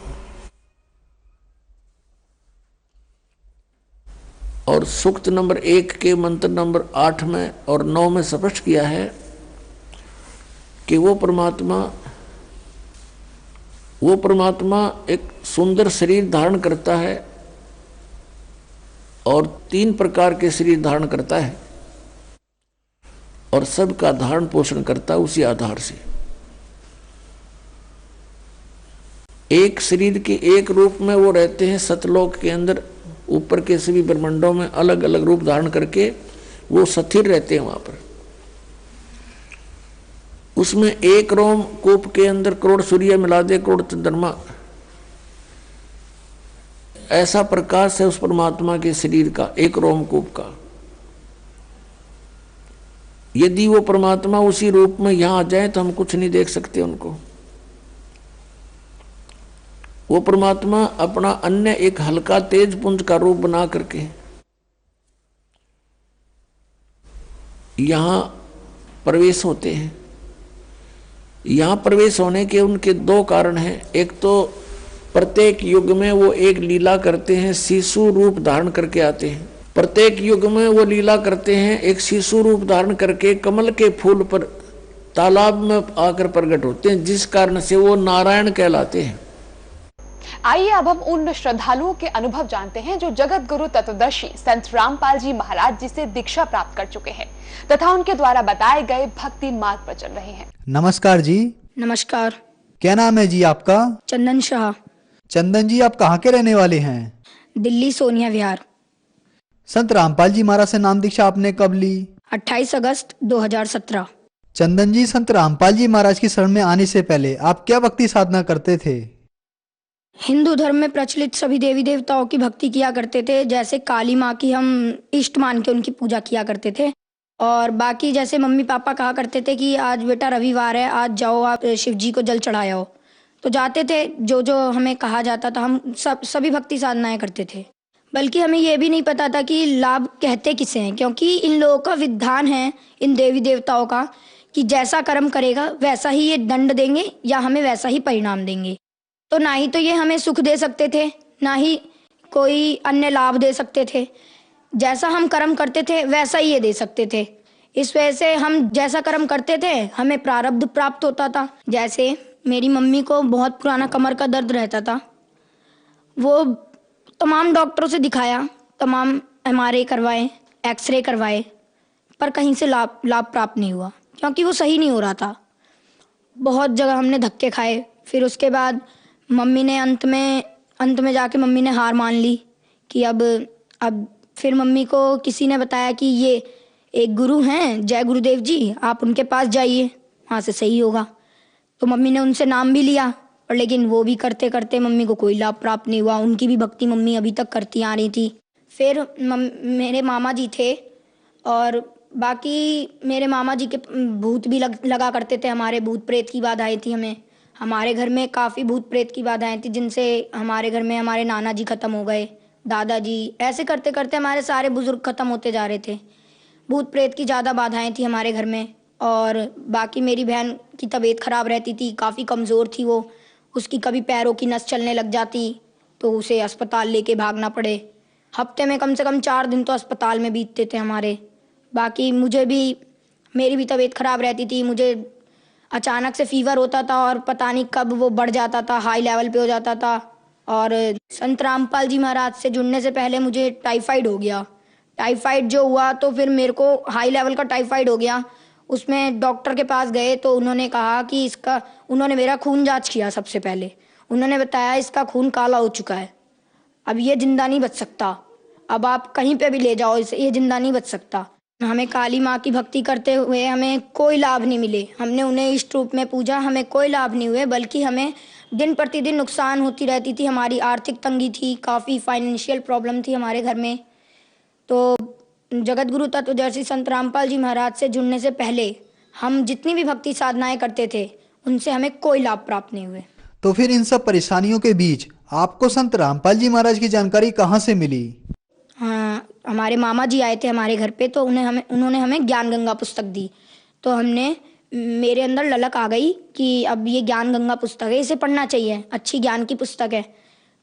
और सूक्त नंबर 1 के मंत्र नंबर 8 में और 9 में स्पष्ट किया है कि वो परमात्मा एक सुंदर शरीर धारण करता है और 3 प्रकार के शरीर धारण करता है और सबका धारण पोषण करता है उसी आधार से। एक शरीर के एक रूप में वो रहते हैं सतलोक के अंदर, ऊपर के सभी ब्रह्मांडों में अलग अलग रूप धारण करके वो स्थिर रहते हैं वहां पर। उसमें एक रोम कूप के अंदर करोड़ सूर्य मिला दे, करोड़ चंद्रमा, ऐसा प्रकाश है उस परमात्मा के शरीर का, एक रोम कूप का। यदि वो परमात्मा उसी रूप में यहां आ जाए तो हम कुछ नहीं देख सकते उनको। वो परमात्मा अपना अन्य एक हल्का तेज पुंज का रूप बना करके यहां प्रवेश होते हैं। यहां प्रवेश होने के उनके 2 कारण हैं। एक तो प्रत्येक युग में वो एक लीला करते हैं, शिशु रूप धारण करके आते हैं। प्रत्येक युग में वो लीला करते हैं, एक शिशु रूप धारण करके कमल के फूल पर तालाब में आकर प्रकट होते हैं, जिस कारण से वो नारायण कहलाते हैं। आइए अब हम उन श्रद्धालुओं के अनुभव जानते हैं जो जगत गुरु तत्वदर्शी संत रामपाल जी महाराज जी से दीक्षा प्राप्त कर चुके हैं तथा उनके द्वारा बताए गए भक्ति मार्ग पर चल रहे हैं। नमस्कार जी। नमस्कार। क्या नाम है जी आपका? चंदन शाह। चंदन जी, आप कहाँ के रहने वाले हैं? दिल्ली सोनिया विहार। संत रामपाल जी महाराज से नाम दीक्षा आपने कब ली? 28 अगस्त 2017। चंदन जी, संत रामपाल जी महाराज की शरण में आने से पहले आप क्या भक्ति साधना करते थे? हिंदू धर्म में प्रचलित सभी देवी देवताओं की भक्ति किया करते थे। जैसे काली माँ की हम इष्ट मान के उनकी पूजा किया करते थे, और बाकी जैसे मम्मी पापा कहा करते थे कि आज बेटा रविवार है, आज जाओ आप शिव जी को जल चढ़ाओ, तो जाते थे। जो जो हमें कहा जाता था हम सभी भक्ति साधनाएं करते थे। बल्कि हमें यह भी नहीं पता था कि लाभ कहते किसे हैं, क्योंकि इन लोगों का विधान है, इन देवी देवताओं का, कि जैसा कर्म करेगा वैसा ही ये दंड देंगे या हमें वैसा ही परिणाम देंगे। तो ना ही तो ये हमें सुख दे सकते थे, ना ही कोई अन्य लाभ दे सकते थे। जैसा हम कर्म करते थे वैसा ही ये दे सकते थे। इस वजह से हम जैसा कर्म करते थे हमें प्रारब्ध प्राप्त होता था। जैसे मेरी मम्मी को बहुत पुराना कमर का दर्द रहता था, वो तमाम डॉक्टरों से दिखाया, तमाम MRI करवाए, एक्सरे करवाए, पर कहीं से लाभ प्राप्त नहीं हुआ, क्योंकि वो सही नहीं हो रहा था। बहुत जगह हमने धक्के खाए। फिर उसके बाद मम्मी ने अंत में जाके मम्मी ने हार मान ली कि अब फिर मम्मी को किसी ने बताया कि ये एक गुरु हैं, जय गुरुदेव जी, आप उनके पास जाइए, वहाँ से सही होगा। तो मम्मी ने उनसे नाम भी लिया, और लेकिन वो भी करते करते मम्मी को कोई लाभ प्राप्त नहीं हुआ। उनकी भी भक्ति मम्मी अभी तक करती आ रही थी। फिर मेरे मामा जी थे, और बाकी मेरे मामा जी के भूत भी लगा करते थे। हमारे भूत प्रेत की बाधाएं थी। हमारे घर में काफ़ी भूत प्रेत की बाधाएं थी, जिनसे हमारे घर में हमारे नाना जी ख़त्म हो गए, दादाजी, ऐसे करते करते हमारे सारे बुजुर्ग ख़त्म होते जा रहे थे। भूत प्रेत की ज़्यादा बाधाएं थी हमारे घर में। और बाकी मेरी बहन की तबीयत ख़राब रहती थी, काफ़ी कमज़ोर थी वो। उसकी कभी पैरों की नस चलने लग जाती तो उसे अस्पताल लेके भागना पड़े। हफ्ते में कम से कम 4 दिन तो अस्पताल में बीतते थे हमारे। बाकी मेरी भी तबीयत ख़राब रहती थी। मुझे अचानक से फीवर होता था और पता नहीं कब वो बढ़ जाता था, हाई लेवल पे हो जाता था। और संत रामपाल जी महाराज से जुड़ने से पहले मुझे टाइफाइड हो गया। टाइफाइड जो हुआ तो फिर मेरे को हाई लेवल का टाइफाइड हो गया। उसमें डॉक्टर के पास गए तो उन्होंने कहा कि उन्होंने मेरा खून जांच किया। सबसे पहले उन्होंने बताया इसका खून काला हो चुका है, अब ये जिंदा नहीं बच सकता, अब आप कहीं पे भी ले जाओ इसे, ये जिंदा नहीं बच सकता। हमें काली माँ की भक्ति करते हुए हमें कोई लाभ नहीं मिले। हमने उन्हें इष्ट रूप में पूजा, हमें कोई लाभ नहीं हुए, बल्कि हमें दिन प्रतिदिन नुकसान होती रहती थी। हमारी आर्थिक तंगी थी, काफ़ी फाइनेंशियल प्रॉब्लम थी हमारे घर में। तो जगत गुरु तत्वदर्शी संत रामपाल जी महाराज से जुड़ने से पहले हम जितनी भी भक्ति साधनाएं करते थे उनसे हमें कोई लाभ प्राप्त नहीं हुए। तो फिर इन सब परेशानियों के बीच आपको संत रामपाल जी महाराज की जानकारी कहाँ से मिली? हाँ, हमारे मामा जी आए थे हमारे घर पे, तो उन्होंने हमें ज्ञान गंगा पुस्तक दी। तो मेरे अंदर ललक आ गई कि अब ये ज्ञान गंगा पुस्तक है, इसे पढ़ना चाहिए, अच्छी ज्ञान की पुस्तक है।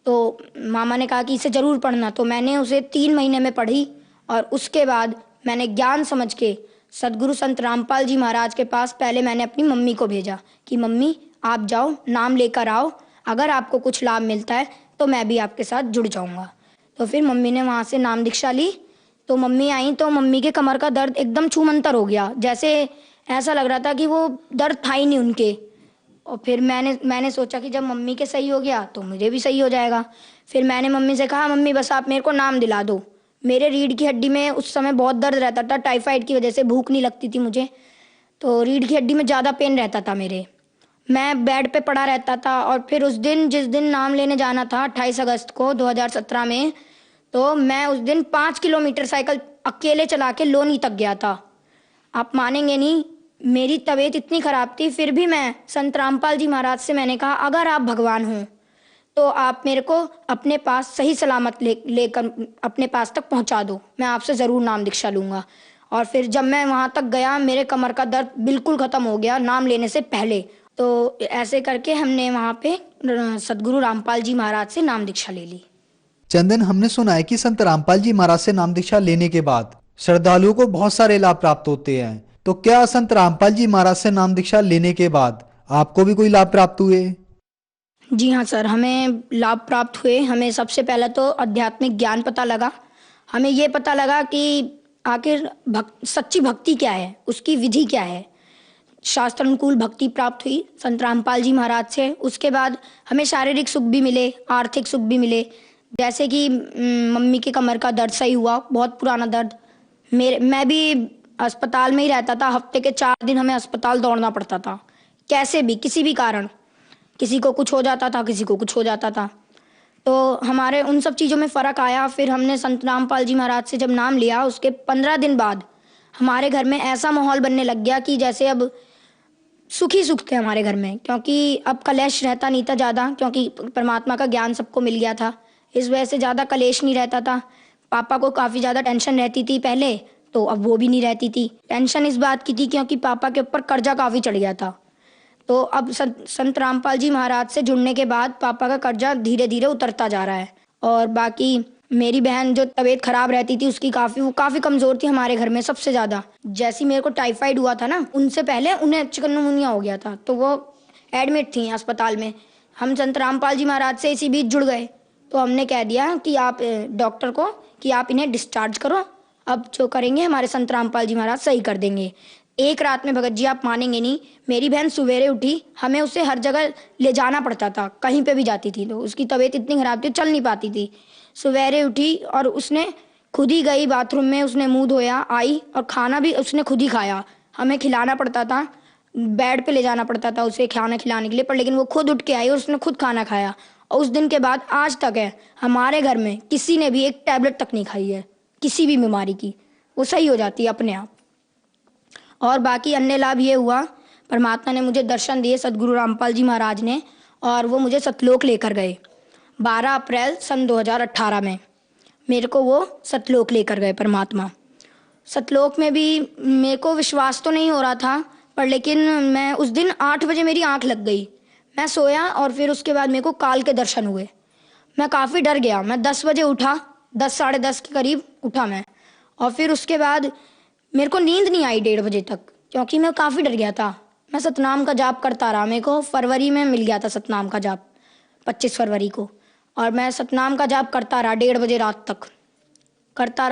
तो मामा ने कहा कि इसे ज़रूर पढ़ना। तो मैंने उसे 3 महीने में पढ़ी, और उसके बाद मैंने ज्ञान समझ के सदगुरु संत रामपाल जी महाराज के पास पहले मैंने अपनी मम्मी को भेजा कि मम्मी आप जाओ, नाम लेकर आओ, अगर आपको कुछ लाभ मिलता है तो मैं भी आपके साथ जुड़ जाऊंगा। तो फिर मम्मी ने वहाँ से नाम दीक्षा ली। तो मम्मी आई तो मम्मी के कमर का दर्द एकदम छूमंतर हो गया, जैसे ऐसा लग रहा था कि वो दर्द था ही नहीं उनके। और फिर मैंने सोचा कि जब मम्मी के सही हो गया तो मुझे भी सही हो जाएगा। फिर मैंने मम्मी से कहा मम्मी बस आप मेरे को नाम दिला दो। मेरे रीढ़ की हड्डी में उस समय बहुत दर्द रहता था, टाइफाइड की वजह से भूख नहीं लगती थी मुझे, तो रीढ़ की हड्डी में ज़्यादा पेन रहता था मेरे। मैं बेड पे पड़ा रहता था। और फिर जिस दिन नाम लेने जाना था 28 अगस्त को 2017 में, तो मैं उस दिन 5 किलोमीटर साइकिल अकेले चला के लोनी तक गया था। आप मानेंगे नहीं, मेरी तबीयत इतनी ख़राब थी, फिर भी मैं संत रामपाल जी महाराज से मैंने कहा अगर आप भगवान हों तो आप मेरे को अपने पास सही सलामत लेकर अपने पास तक पहुंचा दो, मैं आपसे ज़रूर नाम दीक्षा लूँगा। और फिर जब मैं वहाँ तक गया मेरे कमर का दर्द बिल्कुल ख़त्म हो गया नाम लेने से पहले। तो ऐसे करके हमने वहाँ पे सदगुरु रामपाल जी महाराज से नाम दीक्षा ले ली। चंदन, हमने सुना है कि संत रामपाल जी महाराज से नाम दीक्षा लेने के बाद श्रद्धालुओं को बहुत सारे लाभ प्राप्त होते हैं। तो क्या संत रामपाल जी महाराज से नाम दीक्षा लेने के बाद आपको भी कोई लाभ प्राप्त हुए? जी हाँ सर, हमें लाभ प्राप्त हुए। हमें सबसे पहले तो आध्यात्मिक ज्ञान पता लगा। हमें ये पता लगा कि आखिर सच्ची भक्ति क्या है, उसकी विधि क्या है। शास्त्र अनुकूल भक्ति प्राप्त हुई संत रामपाल जी महाराज से। उसके बाद हमें शारीरिक सुख भी मिले, आर्थिक सुख भी मिले। जैसे कि मम्मी के कमर का दर्द सही हुआ, बहुत पुराना दर्द। मैं भी अस्पताल में ही रहता था, हफ्ते के 4 दिन हमें अस्पताल दौड़ना पड़ता था, कैसे भी किसी भी कारण, किसी को कुछ हो जाता था, किसी को कुछ हो जाता था। तो हमारे उन सब चीज़ों में फ़र्क आया। फिर हमने संत रामपाल जी महाराज से जब नाम लिया, उसके 15 दिन बाद हमारे घर में ऐसा माहौल बनने लग गया कि जैसे अब सुख ही सुख थे हमारे घर में, क्योंकि अब कलेश रहता नहीं था ज़्यादा, क्योंकि परमात्मा का ज्ञान सबको मिल गया था। इस वजह से ज़्यादा कलेश नहीं रहता था। पापा को काफ़ी ज़्यादा टेंशन रहती थी पहले, तो अब वो भी नहीं रहती थी। टेंशन इस बात की थी क्योंकि पापा के ऊपर कर्जा काफ़ी चढ़ गया था। तो अब संत रामपाल जी महाराज से जुड़ने के बाद पापा का कर्जा धीरे धीरे उतरता जा रहा है। और बाकी मेरी बहन जो तबीयत खराब रहती थी उसकी वो काफ़ी कमज़ोर थी हमारे घर में सबसे ज़्यादा। जैसे ही मेरे को टाइफाइड हुआ था ना, उनसे पहले उन्हें चिकनगुनिया हो गया था, तो वो एडमिट थी अस्पताल में। हम संत रामपाल जी महाराज से इसी बीच जुड़ गए, तो हमने कह दिया कि आप डॉक्टर को कि आप इन्हें डिस्चार्ज करो, अब जो करेंगे हमारे संत रामपाल जी महाराज सही कर देंगे। एक रात में भगत जी आप मानेंगे नहीं, मेरी बहन सवेरे उठी, हमें उसे हर जगह ले जाना पड़ता था, कहीं पे भी जाती थी तो उसकी तबीयत इतनी खराब थी, चल नहीं पाती थी। सवेरे उठी और उसने खुद ही गई बाथरूम में, उसने मुंह धोया, आई और खाना भी उसने खुद ही खाया। हमें खिलाना पड़ता था, बेड पे ले जाना पड़ता था उसे खाना खिलाने के लिए, पर लेकिन वो खुद उठ के आई और उसने खुद खाना खाया। और उस दिन के बाद आज तक है हमारे घर में किसी ने भी एक टैबलेट तक नहीं खाई है किसी भी बीमारी की, वो सही हो जाती है अपने आप। और बाकी अन्य लाभ ये हुआ, परमात्मा ने मुझे दर्शन दिए सदगुरु रामपाल जी महाराज ने, और वो मुझे सतलोक लेकर गए 12 अप्रैल सन 2018 में। मेरे को वो सतलोक लेकर गए परमात्मा। सतलोक में भी मेरे को विश्वास तो नहीं हो रहा था, पर लेकिन मैं उस दिन 8 बजे मेरी आंख लग गई, मैं सोया और फिर उसके बाद मेरे को काल के दर्शन हुए। मैं काफ़ी डर गया, मैं 10 बजे उठा, 10 साढ़े 10 के करीब उठा मैं, और फिर उसके बाद मेरे को नींद नहीं आई 1:30 बजे तक, क्योंकि मैं काफ़ी डर गया था। मैं सतनाम का जाप करता रहा, मेरे को फरवरी में मिल गया था सतनाम का जाप 25 फरवरी को, और मैं सतनाम का जाप करता रहा 1:30 बजे रात तक, करता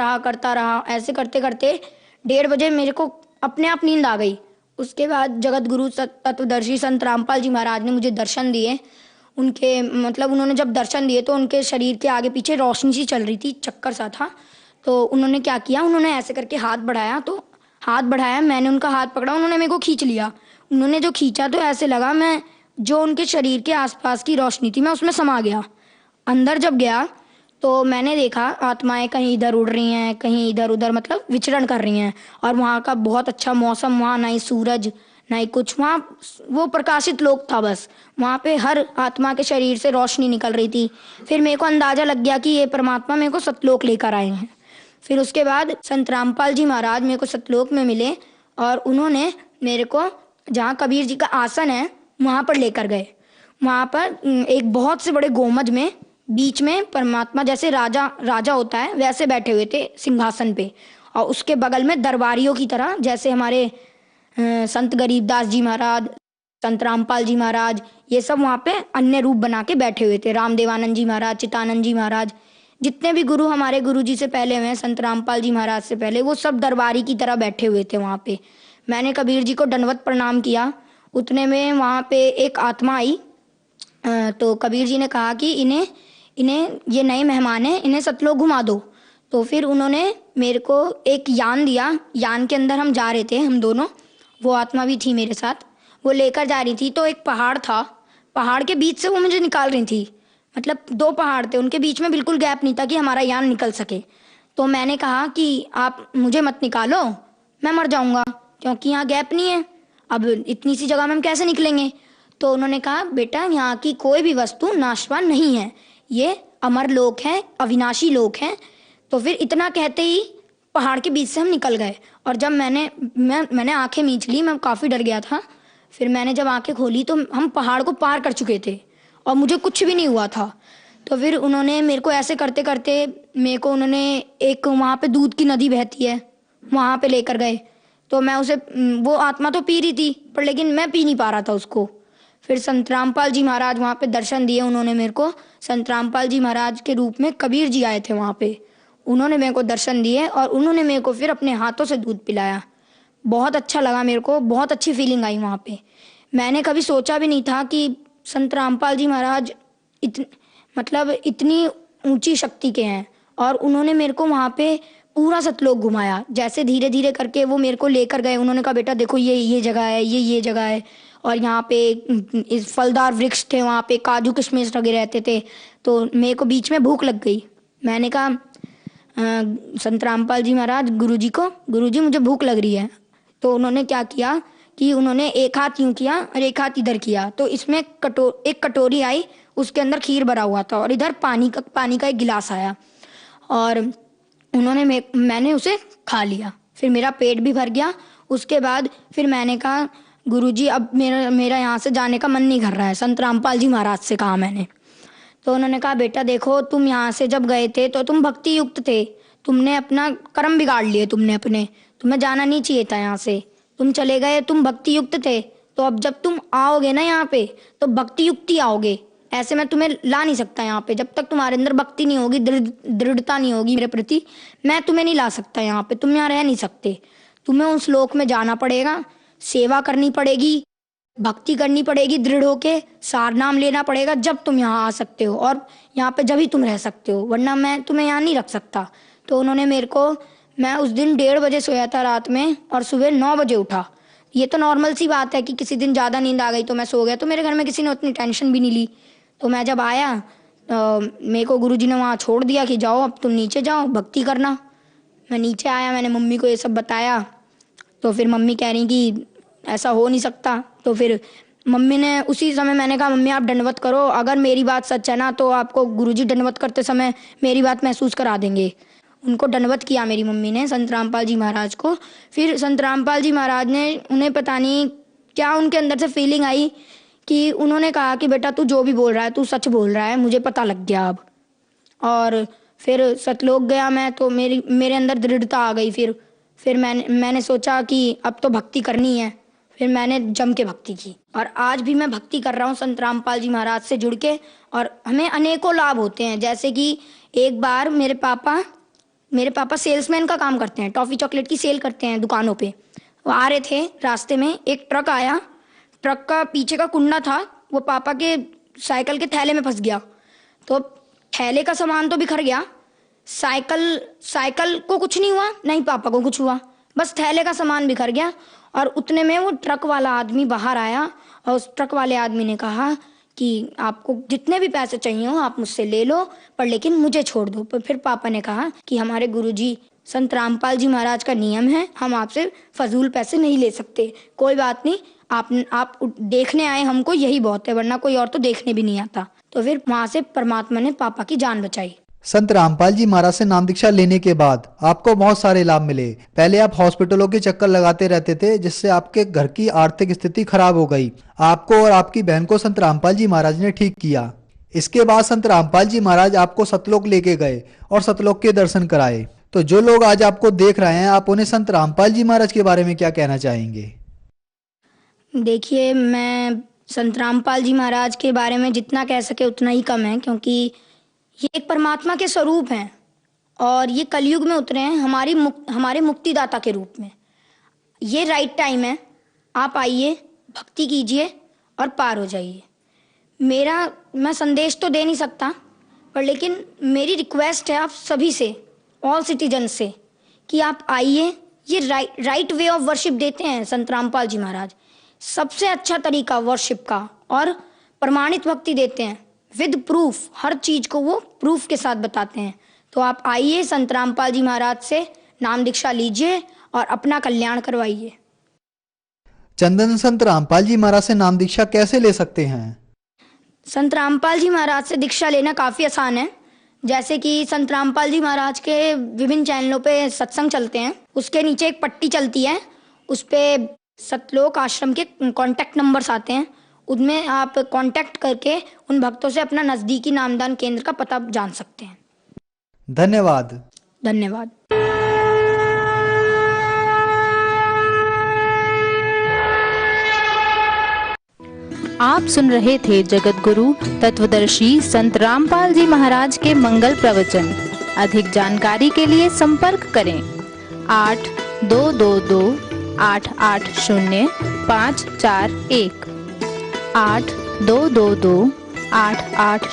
रहा। ऐसे करते करते 1:30 बजे मेरे को अपने आप नींद आ गई। उसके बाद जगत गुरु तत्वदर्शी संत रामपाल जी महाराज ने मुझे दर्शन दिए। उनके मतलब उन्होंने जब दर्शन दिए तो उनके शरीर के आगे पीछे रोशनी सी चल रही थी, चक्कर सा था। तो उन्होंने क्या किया, उन्होंने ऐसे करके हाथ बढ़ाया, तो हाथ बढ़ाया, मैंने उनका हाथ पकड़ा, उन्होंने मेरे को खींच लिया। उन्होंने जो खींचा तो ऐसे लगा मैं जो उनके शरीर के आसपास की रोशनी थी मैं उसमें समा गया। अंदर जब गया तो मैंने देखा आत्माएं कहीं इधर उड़ रही हैं, कहीं इधर उधर मतलब विचरण कर रही हैं, और वहाँ का बहुत अच्छा मौसम, वहाँ ना ही सूरज ना ही कुछ, वहाँ वो प्रकाशित लोक था बस। वहाँ पे हर आत्मा के शरीर से रोशनी निकल रही थी। फिर मेरे को अंदाजा लग गया कि ये परमात्मा मेरे को सतलोक लेकर आए हैं। फिर उसके बाद संत रामपाल जी महाराज मेरे को सतलोक में मिले, और उन्होंने मेरे को जहाँ कबीर जी का आसन है वहाँ पर लेकर गए। वहाँ पर एक बहुत से बड़े गोमज में बीच में परमात्मा जैसे राजा होता है वैसे बैठे हुए थे सिंहासन पे, और उसके बगल में दरबारियों की तरह जैसे हमारे संत गरीबदास जी महाराज, संत रामपाल जी महाराज, ये सब वहाँ पे अन्य रूप बना के बैठे हुए थे। रामदेवानंद जी महाराज, चितानंद जी महाराज, जितने भी गुरु हमारे गुरु जी से पहले हुए, संत रामपाल जी महाराज से पहले, वो सब दरबारी की तरह बैठे हुए थे वहाँ पे। मैंने कबीर जी को दंडवत प्रणाम किया। उतने में वहाँ पे एक आत्मा आई, तो कबीर जी ने कहा कि इन्हें ये नए मेहमान हैं, इन्हें सतलोक घुमा दो। तो फिर उन्होंने मेरे को एक यान दिया, यान के अंदर हम जा रहे थे हम दोनों, वो आत्मा भी थी मेरे साथ, वो लेकर जा रही थी। तो एक पहाड़ था, पहाड़ के बीच से वो मुझे निकाल रही थी, मतलब 2 पहाड़ थे, उनके बीच में बिल्कुल गैप नहीं था कि हमारा यान निकल सके। तो मैंने कहा कि आप मुझे मत निकालो, मैं मर जाऊंगा, क्योंकि यहाँ गैप नहीं है, अब इतनी सी जगह में हम कैसे निकलेंगे। तो उन्होंने कहा बेटा यहाँ की कोई भी वस्तु नाशवान नहीं है, ये अमर लोक है, अविनाशी लोक है। तो फिर इतना कहते ही पहाड़ के बीच से हम निकल गए। और जब मैंने आंखें मींच ली, मैं काफ़ी डर गया था। फिर मैंने जब आंखें खोली तो हम पहाड़ को पार कर चुके थे और मुझे कुछ भी नहीं हुआ था। तो फिर उन्होंने मेरे को ऐसे करते करते मेरे को उन्होंने एक वहाँ पे दूध की नदी बहती है वहाँ पे लेकर गए। तो मैं उसे, वो आत्मा तो पी रही थी पर लेकिन मैं पी नहीं पा रहा था उसको। फिर संत रामपाल जी महाराज वहाँ पे दर्शन दिए उन्होंने मेरे को। संत रामपाल जी महाराज के रूप में कबीर जी आए थे वहाँ पे, उन्होंने मेरे को दर्शन दिए और उन्होंने मेरे को फिर अपने हाथों से दूध पिलाया। बहुत अच्छा लगा मेरे को, बहुत अच्छी फीलिंग आई वहाँ पे। मैंने कभी सोचा भी नहीं था कि संत रामपाल जी महाराज इतनी ऊंची शक्ति के हैं। और उन्होंने मेरे को वहाँ पे पूरा सतलोक घुमाया। जैसे धीरे धीरे करके वो मेरे को लेकर गए, उन्होंने कहा बेटा देखो ये जगह है, ये जगह है, और यहाँ पे इस फलदार वृक्ष थे, वहाँ पे काजू किशमिश लगे रहते थे। तो मेरे को बीच में भूख लग गई। मैंने कहा संत रामपाल जी महाराज गुरुजी मुझे भूख लग रही है। तो उन्होंने क्या किया कि उन्होंने एक हाथ यूं किया और एक हाथ इधर किया। तो इसमें एक कटोरी आई, उसके अंदर खीर भरा हुआ था और इधर पानी का एक गिलास आया और मैंने उसे खा लिया। फिर मेरा पेट भी भर गया। उसके बाद फिर मैंने कहा गुरुजी अब मेरा यहाँ से जाने का मन नहीं कर रहा है, संत रामपाल जी महाराज से कहा मैंने। तो उन्होंने कहा बेटा देखो, तुम यहाँ से जब गए थे तो तुम भक्ति युक्त थे, तुमने अपना कर्म बिगाड़ लिए, तुम्हें जाना नहीं चाहिए था यहाँ से, तुम चले गए, तुम भक्ति युक्त थे, तो अब जब तुम आओगे ना यहाँ पे तो भक्ति युक्त ही आओगे, ऐसे मैं तुम्हें ला नहीं सकता यहाँ पे, जब तक तुम्हारे अंदर भक्ति नहीं होगी, दृढ़ता नहीं होगी मेरे प्रति, मैं तुम्हें नहीं ला सकता यहाँ पे, तुम यहाँ रह नहीं सकते, तुम्हें उस लोक में जाना पड़ेगा, सेवा करनी पड़ेगी, भक्ति करनी पड़ेगी, दृढ़ होके सार नाम लेना पड़ेगा, जब तुम यहाँ आ सकते हो और यहाँ पे जब ही तुम रह सकते हो, वरना मैं तुम्हें यहाँ नहीं रख सकता। तो उन्होंने मेरे को, मैं उस दिन 1:30 बजे सोया था रात में और सुबह 9 बजे उठा। ये तो नॉर्मल सी बात है कि किसी दिन ज़्यादा नींद आ गई तो मैं सो गया, तो मेरे घर में किसी ने उतनी टेंशन भी नहीं ली। तो मैं जब आया मेरे को गुरुजी ने वहाँ छोड़ दिया कि जाओ अब तुम नीचे जाओ, भक्ति करना। मैं नीचे आया, मैंने मम्मी को ये सब बताया, तो फिर मम्मी कह रही कि ऐसा हो नहीं सकता। तो फिर मम्मी ने उसी समय, मैंने कहा मम्मी आप दंडवत करो, अगर मेरी बात सच है ना तो आपको गुरुजी दंडवत करते समय मेरी बात महसूस करा देंगे। उनको दंडवत किया मेरी मम्मी ने, संत रामपाल जी महाराज को। फिर संत रामपाल जी महाराज ने, उन्हें पता नहीं क्या उनके अंदर से फीलिंग आई कि उन्होंने कहा कि बेटा तू जो भी बोल रहा है तू सच बोल रहा है, मुझे पता लग गया अब। और फिर सतलोक गया मैं, तो मेरे अंदर दृढ़ता आ गई। फिर मैंने सोचा कि अब तो भक्ति करनी है, फिर मैंने जम के भक्ति की और आज भी मैं भक्ति कर रहा हूँ संत रामपाल जी महाराज से जुड़ के। और हमें अनेकों लाभ होते हैं, जैसे कि एक बार मेरे पापा सेल्समैन का काम करते हैं, टॉफी चॉकलेट की सेल करते हैं दुकानों पे। वो आ रहे थे, रास्ते में एक ट्रक आया, ट्रक का पीछे का कुंडा था वो पापा के साइकिल के थैले में फंस गया, तो थैले का सामान तो बिखर गया, साइकिल को कुछ नहीं हुआ, नहीं पापा को कुछ हुआ, बस थैले का सामान बिखर गया। और उतने में वो ट्रक वाला आदमी बाहर आया और उस ट्रक वाले आदमी ने कहा कि आपको जितने भी पैसे चाहिए हो आप मुझसे ले लो, पर लेकिन मुझे छोड़ दो। पर फिर पापा ने कहा कि हमारे गुरुजी संत रामपाल जी महाराज का नियम है, हम आपसे फजूल पैसे नहीं ले सकते, कोई बात नहीं, आप देखने आए हमको यही बहुत है, वरना कोई और तो देखने भी नहीं आता। तो फिर वहां से परमात्मा ने पापा की जान बचाई। संत रामपाल जी महाराज से नाम दीक्षा लेने के बाद आपको बहुत सारे लाभ मिले। पहले आप हॉस्पिटलों के चक्कर लगाते रहते थे, जिससे आपके घर की आर्थिक स्थिति खराब हो गई। आपको और आपकी बहन को संत रामपाल जी महाराज ने ठीक किया। इसके बाद संत रामपाल जी महाराज आपको सतलोक लेके गए और सतलोक के दर्शन कराए। तो जो लोग आज आपको देख रहे हैं, आप उन्हें संत रामपाल जी महाराज के बारे में क्या कहना चाहेंगे? देखिए, मैं संत रामपाल जी महाराज के बारे में जितना कह सके उतना ही कम है, क्योंकि ये एक परमात्मा के स्वरूप हैं और ये कलयुग में उतरे हैं हमारे मुक्तिदाता के रूप में। ये राइट टाइम है, आप आइए, भक्ति कीजिए और पार हो जाइए। मैं संदेश तो दे नहीं सकता, पर लेकिन मेरी रिक्वेस्ट है आप सभी से, ऑल सिटीजन से, कि आप आइए। ये राइट वे ऑफ वर्शिप देते हैं संत रामपाल जी महाराज, सबसे अच्छा तरीका वर्शिप का, और प्रमाणित भक्ति देते हैं विद प्रूफ, हर चीज को वो प्रूफ के साथ बताते हैं। तो आप आइए, संत रामपाल जी महाराज से नाम दीक्षा लीजिए और अपना कल्याण करवाइए। चंदन, संत रामपाल जी महाराज से नाम दीक्षा कैसे ले सकते हैं? संत रामपाल जी महाराज से दीक्षा लेना काफी आसान है। जैसे कि संत रामपाल जी महाराज के विभिन्न चैनलों पे सत्संग चलते हैं, उसके नीचे एक पट्टी चलती है, उस पे सतलोक आश्रम के कांटेक्ट नंबर्स आते हैं, उनमें आप कांटेक्ट करके उन भक्तों से अपना नजदीकी नामदान केंद्र का पता जान सकते हैं। धन्यवाद। धन्यवाद। आप सुन रहे थे जगत गुरु तत्वदर्शी संत रामपाल जी महाराज के मंगल प्रवचन। अधिक जानकारी के लिए संपर्क करें 8222880541 822288